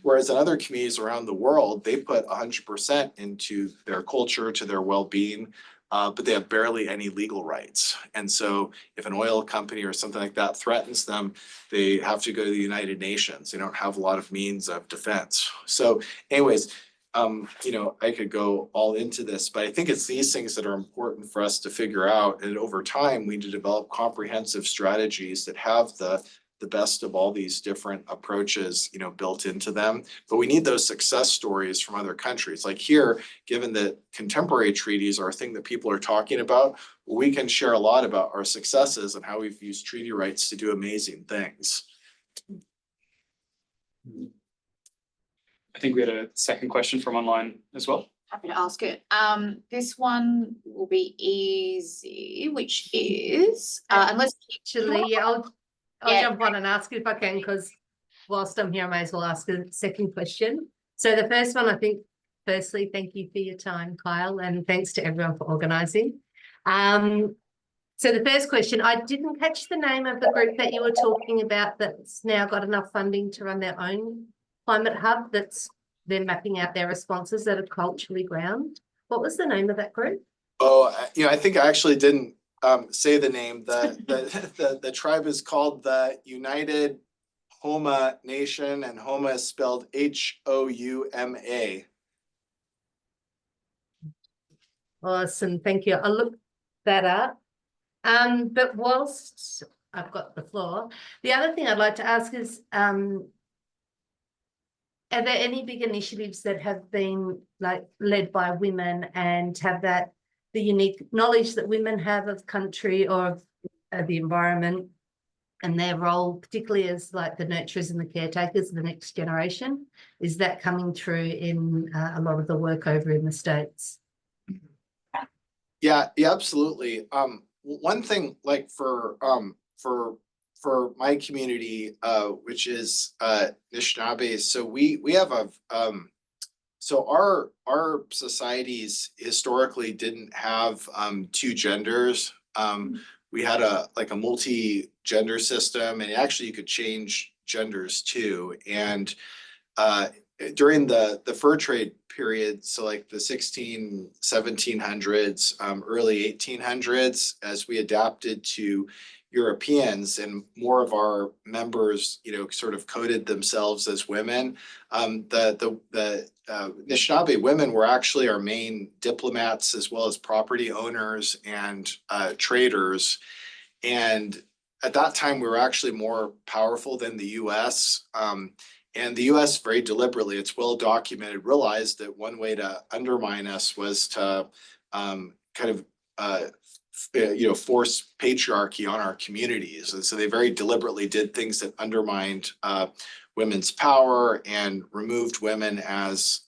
Whereas in other communities around the world, they put 100% into their culture, to their well-being, but they have barely any legal rights. And so if an oil company or something like that threatens them, they have to go to the United Nations. They don't have a lot of means of defense. So anyways, I could go all into this, but I think it's these things that are important for us to figure out. And over time, we need to develop comprehensive strategies that have the best of all these different approaches, built into them. But we need those success stories from other countries. Like here, given that contemporary treaties are a thing that people are talking about, we can share a lot about our successes and how we've used treaty rights to do amazing things. I think we had a second question from online as well. Happy to ask it. This one will be easy, which is, unless Actually, yeah, I'll Yeah. jump on and ask it if I can, because whilst I'm here, I may as well ask a second question. So the first one, I think, firstly, thank you for your time, Kyle, and thanks to everyone for organising. So the first question, I didn't catch the name of the group that you were talking about that's now got enough funding to run their own climate hub, they're mapping out their responses that are culturally ground. What was the name of that group? Oh, I think I actually didn't say the name. The tribe is called the United Homa Nation, and Homa is spelled Houma. Awesome, thank you. I'll look that up. But whilst I've got the floor, the other thing I'd like to ask is, are there any big initiatives that have been led by women and have the unique knowledge that women have of country or of the environment and their role, particularly as the nurturers and the caretakers of the next generation? Is that coming through in a lot of the work over in the States? Yeah, absolutely. One thing for my community, which is Anishinaabe, so we have so our societies historically didn't have two genders. We had a multi-gender system, and actually you could change genders too. And during the fur trade period, so like the 1700s, early 1800s, as we adapted to Europeans and more of our members, sort of coded themselves as women. The Anishinaabe women were actually our main diplomats, as well as property owners and traders. And at that time, we were actually more powerful than the US. And the US very deliberately, it's well documented, realized that one way to undermine us was to force patriarchy on our communities. And so they very deliberately did things that undermined women's power and removed women as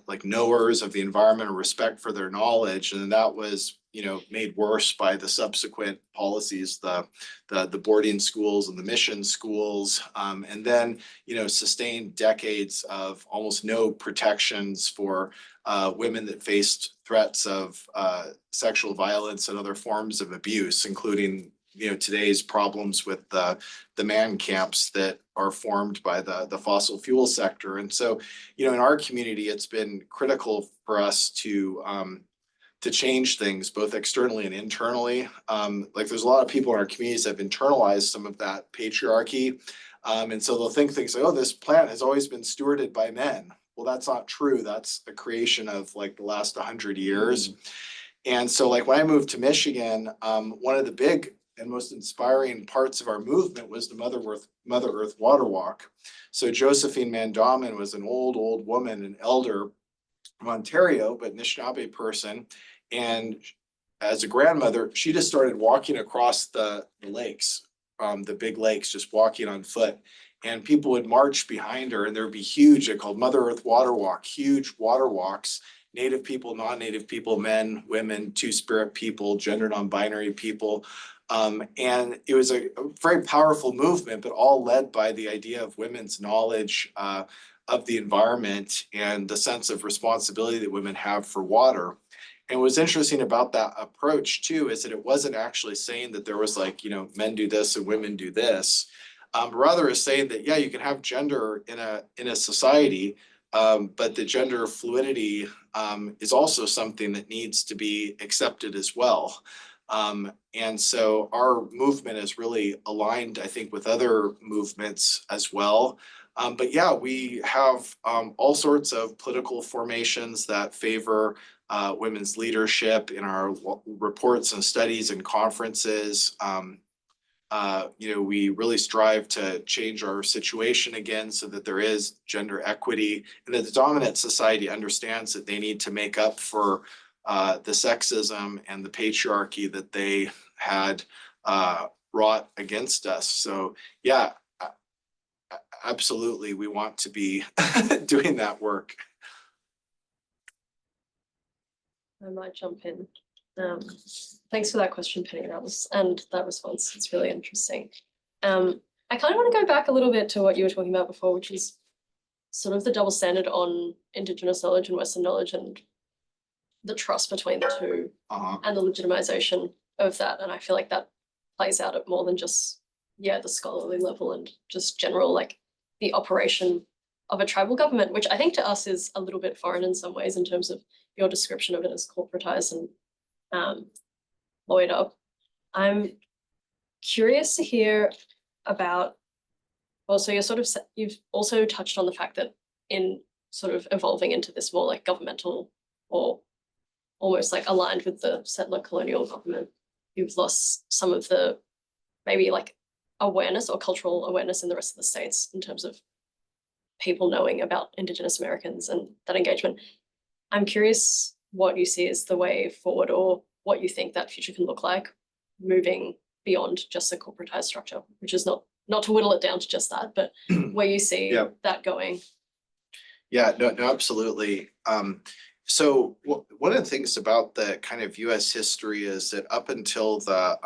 like knowers of the environment and respect for their knowledge. And that was, made worse by the subsequent policies, the boarding schools and the mission schools, and then, sustained decades of almost no protections for women that faced threats of sexual violence and other forms of abuse, including today's problems with the man camps that are formed by the fossil fuel sector. And so, in our community, it's been critical for us to change things both externally and internally. Like there's a lot of people in our communities that have internalized some of that patriarchy. And so they'll think things like, oh, this plant has always been stewarded by men. Well, that's not true. That's a creation of like the last 100 years. And so like when I moved to Michigan, one of the big and most inspiring parts of our movement was the Mother Earth Water Walk. So Josephine Mandamin was an old woman, an elder from Ontario, but Anishinaabe person. And as a grandmother, she just started walking across the lakes, the big lakes, just walking on foot. And people would march behind her, and there would be huge, they're called Mother Earth Water Walk, huge water walks, Native people, non-Native people, men, women, two-spirit people, gender non-binary people. And it was a very powerful movement, but all led by the idea of women's knowledge of the environment and the sense of responsibility that women have for water. And what's interesting about that approach too is that it wasn't actually saying that there was like, men do this and women do this. Rather is saying that, yeah, you can have gender in a society, but the gender fluidity is also something that needs to be accepted as well. And so our movement is really aligned, I think, with other movements as well. But yeah, we have all sorts of political formations that favor women's leadership in our reports and studies and conferences. We really strive to change our situation again so that there is gender equity and that the dominant society understands that they need to make up for the sexism and the patriarchy that they had wrought against us. So yeah, absolutely, we want to be doing that work. I might jump in. Thanks for that question, Penny. And that response. It's really interesting. I kind of want to go back a little bit to what you were talking about before, which is sort of the double standard on Indigenous knowledge and Western knowledge and the trust between the two and the legitimization of that. And I feel like that plays out at more than just, the scholarly level and just general, like the operation of a tribal government, which I think to us is a little bit foreign in some ways in terms of your description of it as corporatized and lawyered up. I'm curious to hear about, also you've also touched on the fact that in sort of evolving into this more like governmental or almost like aligned with the settler colonial government, you've lost some of the maybe like awareness or cultural awareness in the rest of the states in terms of people knowing about Indigenous Americans and that engagement. I'm curious what you see as the way forward or what you think that future can look like moving beyond just a corporatized structure, which is not to whittle it down to just that, but where you see that going. Yeah, no, absolutely. So one of the things about the kind of U.S. history is that up until the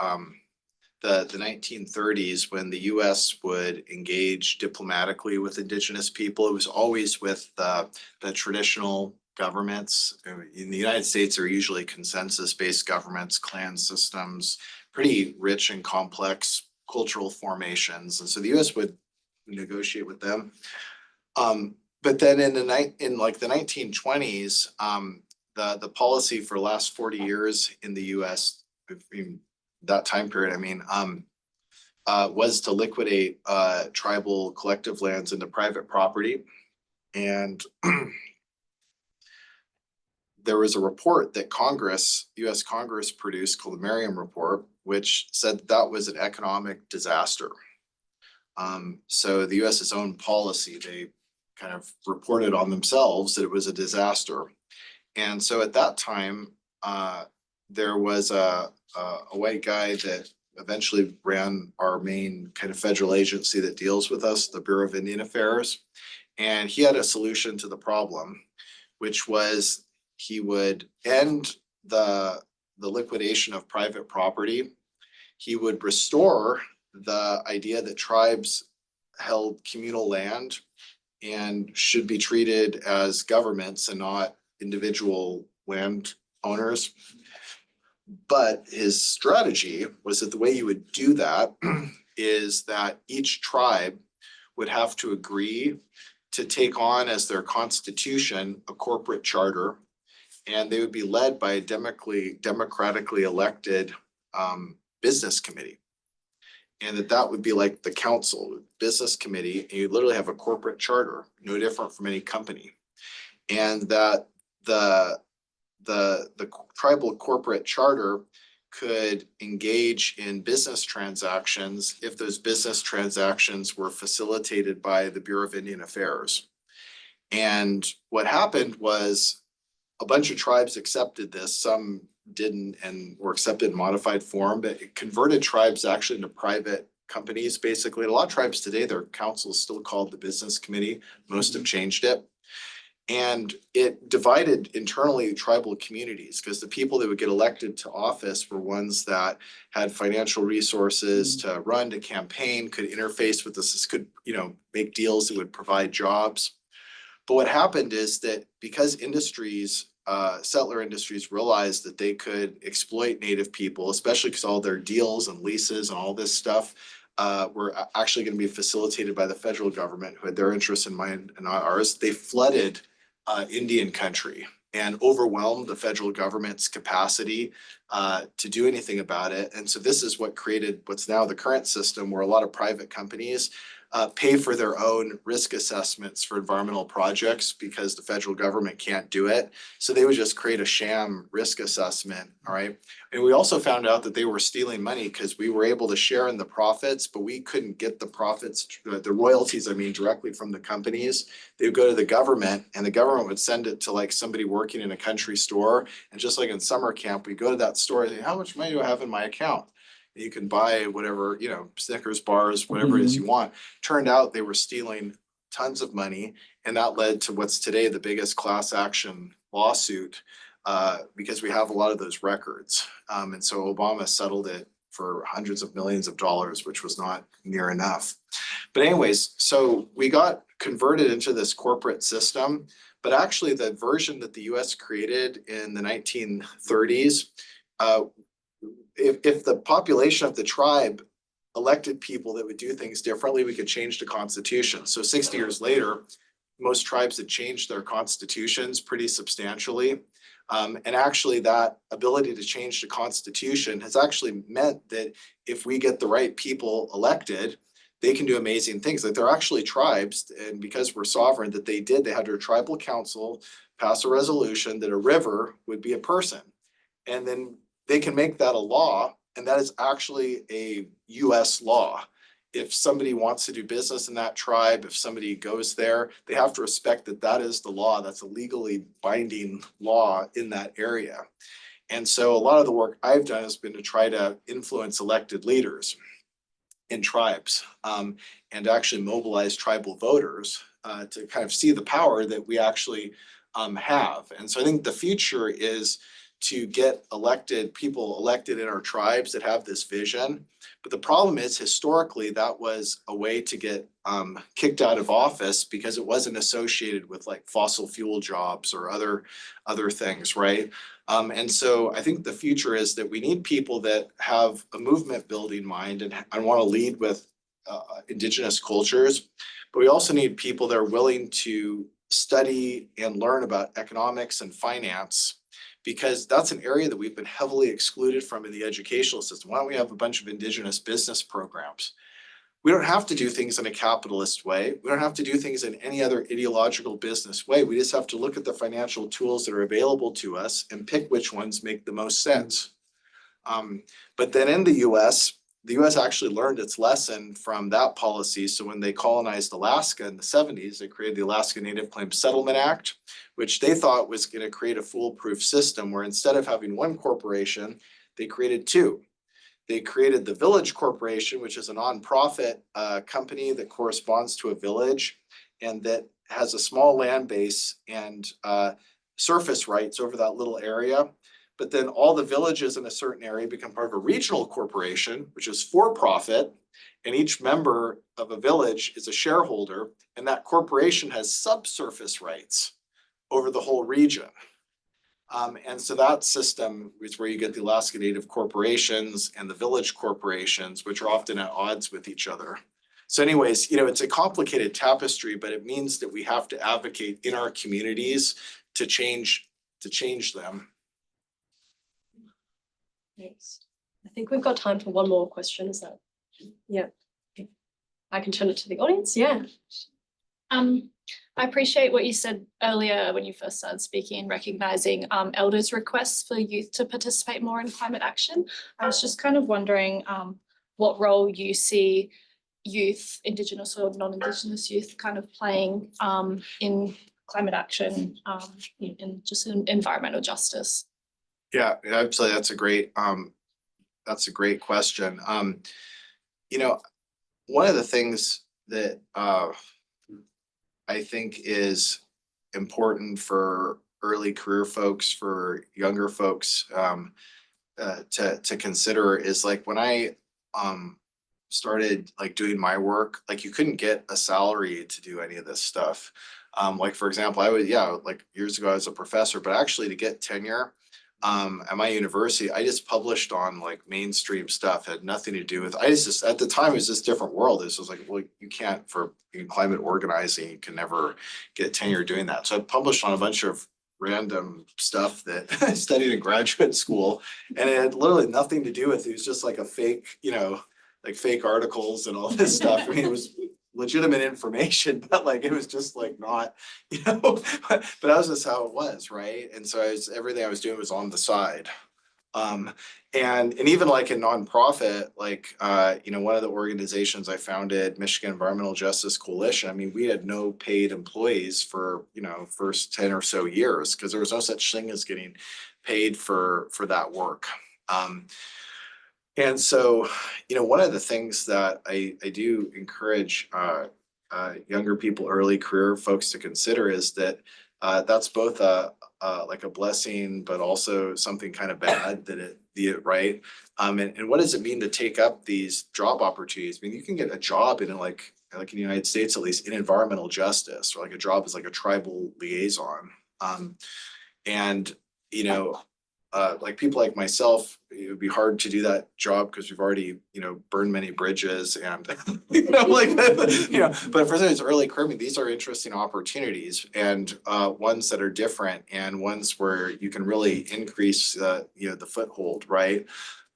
1930s, when the U.S. would engage diplomatically with Indigenous people, it was always with the traditional governments. In the United States, are usually consensus-based governments, clan systems, pretty rich and complex cultural formations, and so the U.S. would negotiate with them. But then in the 1920s, the policy for the last 40 years in the U.S., that time period, was to liquidate tribal collective lands into private property. And there was a report that U.S. Congress produced called the Merriam Report, which said that was an economic disaster. So the U.S.'s own policy, they kind of reported on themselves that it was a disaster. And so at that time, there was a white guy that eventually ran our main kind of federal agency that deals with us, the Bureau of Indian Affairs. And he had a solution to the problem, which was he would end the liquidation of private property. He would restore the idea that tribes held communal land and should be treated as governments and not individual land owners. But his strategy was that the way you would do that is that each tribe would have to agree to take on as their constitution a corporate charter, and they would be led by a democratically elected business committee. And that would be like the council, business committee, and you literally have a corporate charter, no different from any company. And that the tribal corporate charter could engage in business transactions if those business transactions were facilitated by the Bureau of Indian Affairs. And what happened was a bunch of tribes accepted this, some didn't and were accepted in modified form, but it converted tribes actually into private companies. Basically, a lot of tribes today, their council is still called the business committee. Most have changed it. And it divided internally tribal communities because the people that would get elected to office were ones that had financial resources to run, to campaign, could interface with this, could, make deals that would provide jobs. But what happened is that because industries, settler industries realized that they could exploit Native people, especially because all their deals and leases and all this stuff were actually going to be facilitated by the federal government, who had their interests in mind and not ours. They flooded Indian country and overwhelmed the federal government's capacity to do anything about it. And so this is what created what's now the current system, where a lot of private companies pay for their own risk assessments for environmental projects because the federal government can't do it. So they would just create a sham risk assessment, all right? And we also found out that they were stealing money because we were able to share in the profits, but we couldn't get the profits, the royalties, directly from the companies. They would go to the government and the government would send it to like somebody working in a country store. And just like in summer camp, we go to that store and say, how much money do I have in my account? You can buy whatever, Snickers bars, whatever it is you want. Turned out they were stealing tons of money, and that led to what's today the biggest class action lawsuit because we have a lot of those records. And so Obama settled it for hundreds of millions of dollars, which was not near enough. But anyways, so we got converted into this corporate system, but actually the version that the US created in the 1930s, if the population of the tribe elected people that would do things differently, we could change the constitution. So 60 years later, most tribes had changed their constitutions pretty substantially. And actually that ability to change the constitution has actually meant that if we get the right people elected, they can do amazing things. Like there are actually tribes, and because we're sovereign, that they had their tribal council pass a resolution that a river would be a person. And then they can make that a law, and that is actually a US law. If somebody wants to do business in that tribe, if somebody goes there, they have to respect that that is the law. That's a legally binding law in that area. And so a lot of the work I've done has been to try to influence elected leaders in tribes and actually mobilize tribal voters to kind of see the power that we actually have. And so I think the future is to get people elected in our tribes that have this vision. But the problem is historically that was a way to get kicked out of office because it wasn't associated with like fossil fuel jobs or other things, right? And so I think the future is that we need people that have a movement building mind and want to lead with Indigenous cultures, but we also need people that are willing to study and learn about economics and finance, because that's an area that we've been heavily excluded from in the educational system. Why don't we have a bunch of Indigenous business programs? We don't have to do things in a capitalist way. We don't have to do things in any other ideological business way. We just have to look at the financial tools that are available to us and pick which ones make the most sense. But then in the US, the US actually learned its lesson from that policy. So when they colonized Alaska in the 70s, they created the Alaska Native Claims Settlement Act, which they thought was going to create a foolproof system where instead of having one corporation, they created two. They created the Village Corporation, which is a nonprofit company that corresponds to a village and that has a small land base and surface rights over that little area. But then all the villages in a certain area become part of a regional corporation, which is for profit. And each member of a village is a shareholder, and that corporation has subsurface rights over the whole region. And so that system is where you get the Alaska Native corporations and the village corporations, which are often at odds with each other. So anyways, it's a complicated tapestry, but it means that we have to advocate in our communities to change them. Thanks. I think we've got time for one more question. Is that? Yeah. I can turn it to the audience. Yeah. I appreciate what you said earlier when you first started speaking, recognizing elders' requests for youth to participate more in climate action. I was just kind of wondering what role you see youth, Indigenous or non-Indigenous youth, kind of playing in climate action, in just in environmental justice. Yeah, absolutely. That's a great question. One of the things that I think is important for early career folks, for younger folks to consider is like when I started like doing my work, like you couldn't get a salary to do any of this stuff. Like for example, like years ago I was a professor, but actually to get tenure at my university, I just published on like mainstream stuff, had nothing to do with, at the time it was this different world. This was like, well, you can't, in climate organizing, you can never get tenure doing that. So I published on a bunch of random stuff that I studied in graduate school, and it had literally nothing to do with it. It was just like a fake, like fake articles and all this stuff. I mean, it was legitimate information, but like it was just like not, but that was just how it was, right? And so everything I was doing was on the side. And even like in nonprofit, like one of the organizations I founded, Michigan Environmental Justice Coalition, I mean, we had no paid employees for first 10 or so years because there was no such thing as getting paid for that work. And so, one of the things that I do encourage younger people, early career folks to consider is that that's both like a blessing, but also something kind of bad right? And what does it mean to take up these job opportunities? I mean, you can get a job in like in the United States, at least in environmental justice, or like a job as like a tribal liaison. And like people like myself, it would be hard to do that job because we've already, burned many bridges and, but for those early career, these are interesting opportunities and ones that are different and ones where you can really increase, the foothold, right?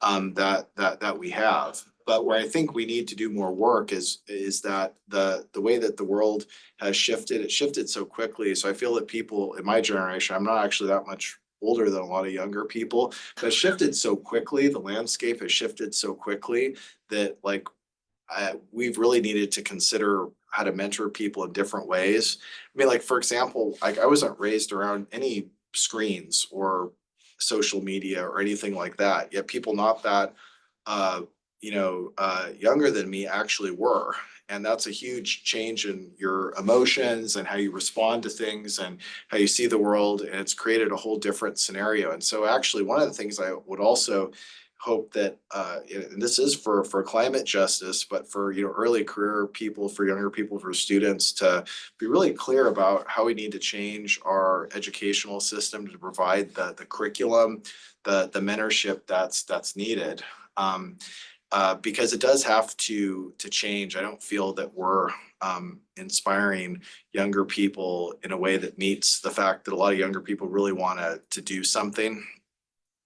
That we have. But where I think we need to do more work is that the way that the world has shifted, it shifted so quickly. So I feel that people in my generation, I'm not actually that much older than a lot of younger people, but it shifted so quickly. The landscape has shifted so quickly that like we've really needed to consider how to mentor people in different ways. I mean, like, for example, like I wasn't raised around any screens or social media or anything like that, yet people not that younger than me actually were. And that's a huge change in your emotions and how you respond to things and how you see the world. And it's created a whole different scenario. And so actually one of the things I would also hope that, and this is for climate justice, but for, early career people, for younger people, for students to be really clear about how we need to change our educational system to provide the curriculum, the mentorship that's needed. Because it does have to change. I don't feel that we're inspiring younger people in a way that meets the fact that a lot of younger people really want to do something.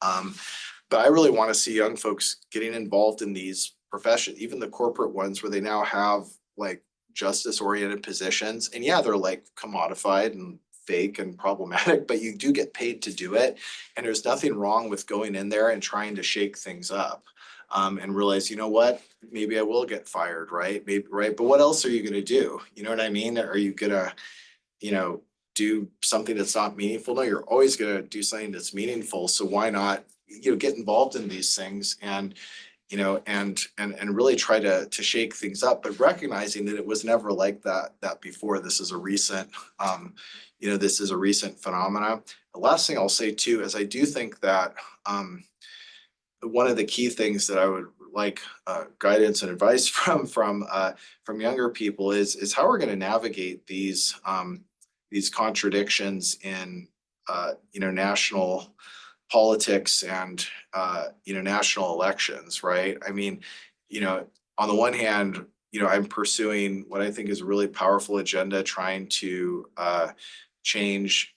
But I really want to see young folks getting involved in these professions, even the corporate ones where they now have like justice-oriented positions. And yeah, they're like commodified and fake and problematic, but you do get paid to do it. And there's nothing wrong with going in there and trying to shake things up. and realize, you know what, maybe I will get fired, right? Maybe, right? But what else are you gonna do? You know what I mean? Are you gonna, you know, do something that's not meaningful? No, you're always gonna do something that's meaningful. So why not, you know, get involved in these things and, you know, and really try to shake things up, but recognizing that it was never like that before. This is a recent, you know, this is a recent phenomena. The last thing I'll say too is I do think that one of the key things that I would like guidance and advice from younger people is how we're going to navigate these contradictions in you know, national politics and you know, national elections, right? I mean, you know, on the one hand, you know, I'm pursuing what I think is a really powerful agenda, trying to change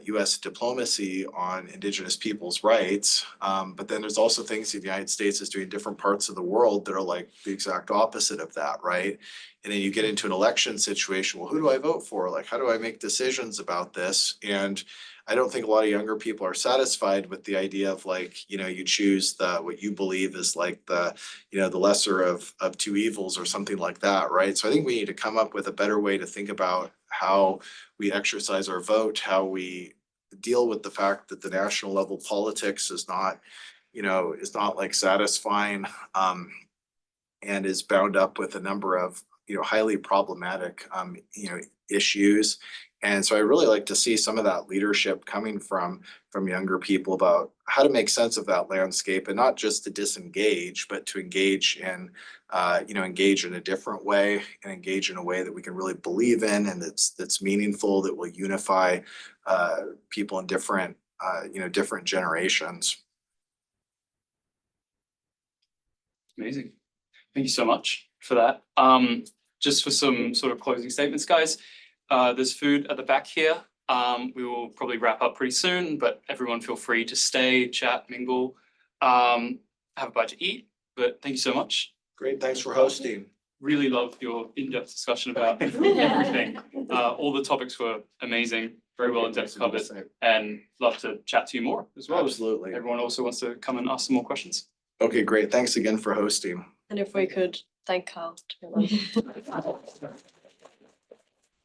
U.S. diplomacy on Indigenous people's rights. But then there's also things that the United States is doing in different parts of the world that are like the exact opposite of that, right? And then you get into an election situation. Well, who do I vote for? Like, how do I make decisions about this? And I don't think a lot of younger people are satisfied with the idea of like, you know, you choose what you believe is like the, you know, the lesser of two evils or something like that, right? So I think we need to come up with a better way to think about how we exercise our vote, how we deal with the fact that the national level politics is not, you know, is not like satisfying, and is bound up with a number of, you know, highly problematic, you know, issues. And so I really like to see some of that leadership coming from younger people about how to make sense of that landscape, and not just to disengage, but to engage in, you know, engage in a different way, and engage in a way that we can really believe in, and that's meaningful, that will unify people in different, you know, different generations. Amazing. Thank you so much for that. Just for some sort of closing statements, guys. There's food at the back here. We will probably wrap up pretty soon, but everyone feel free to stay, chat, mingle, have a bite to eat. But thank you so much. Great, thanks for hosting. Really loved your in-depth discussion about everything. All the topics were amazing, very well in-depth covered, and love to chat to you more as well. Absolutely. Everyone also wants to come and ask some more questions. Okay, great. Thanks again for hosting. And if we could thank Kyle.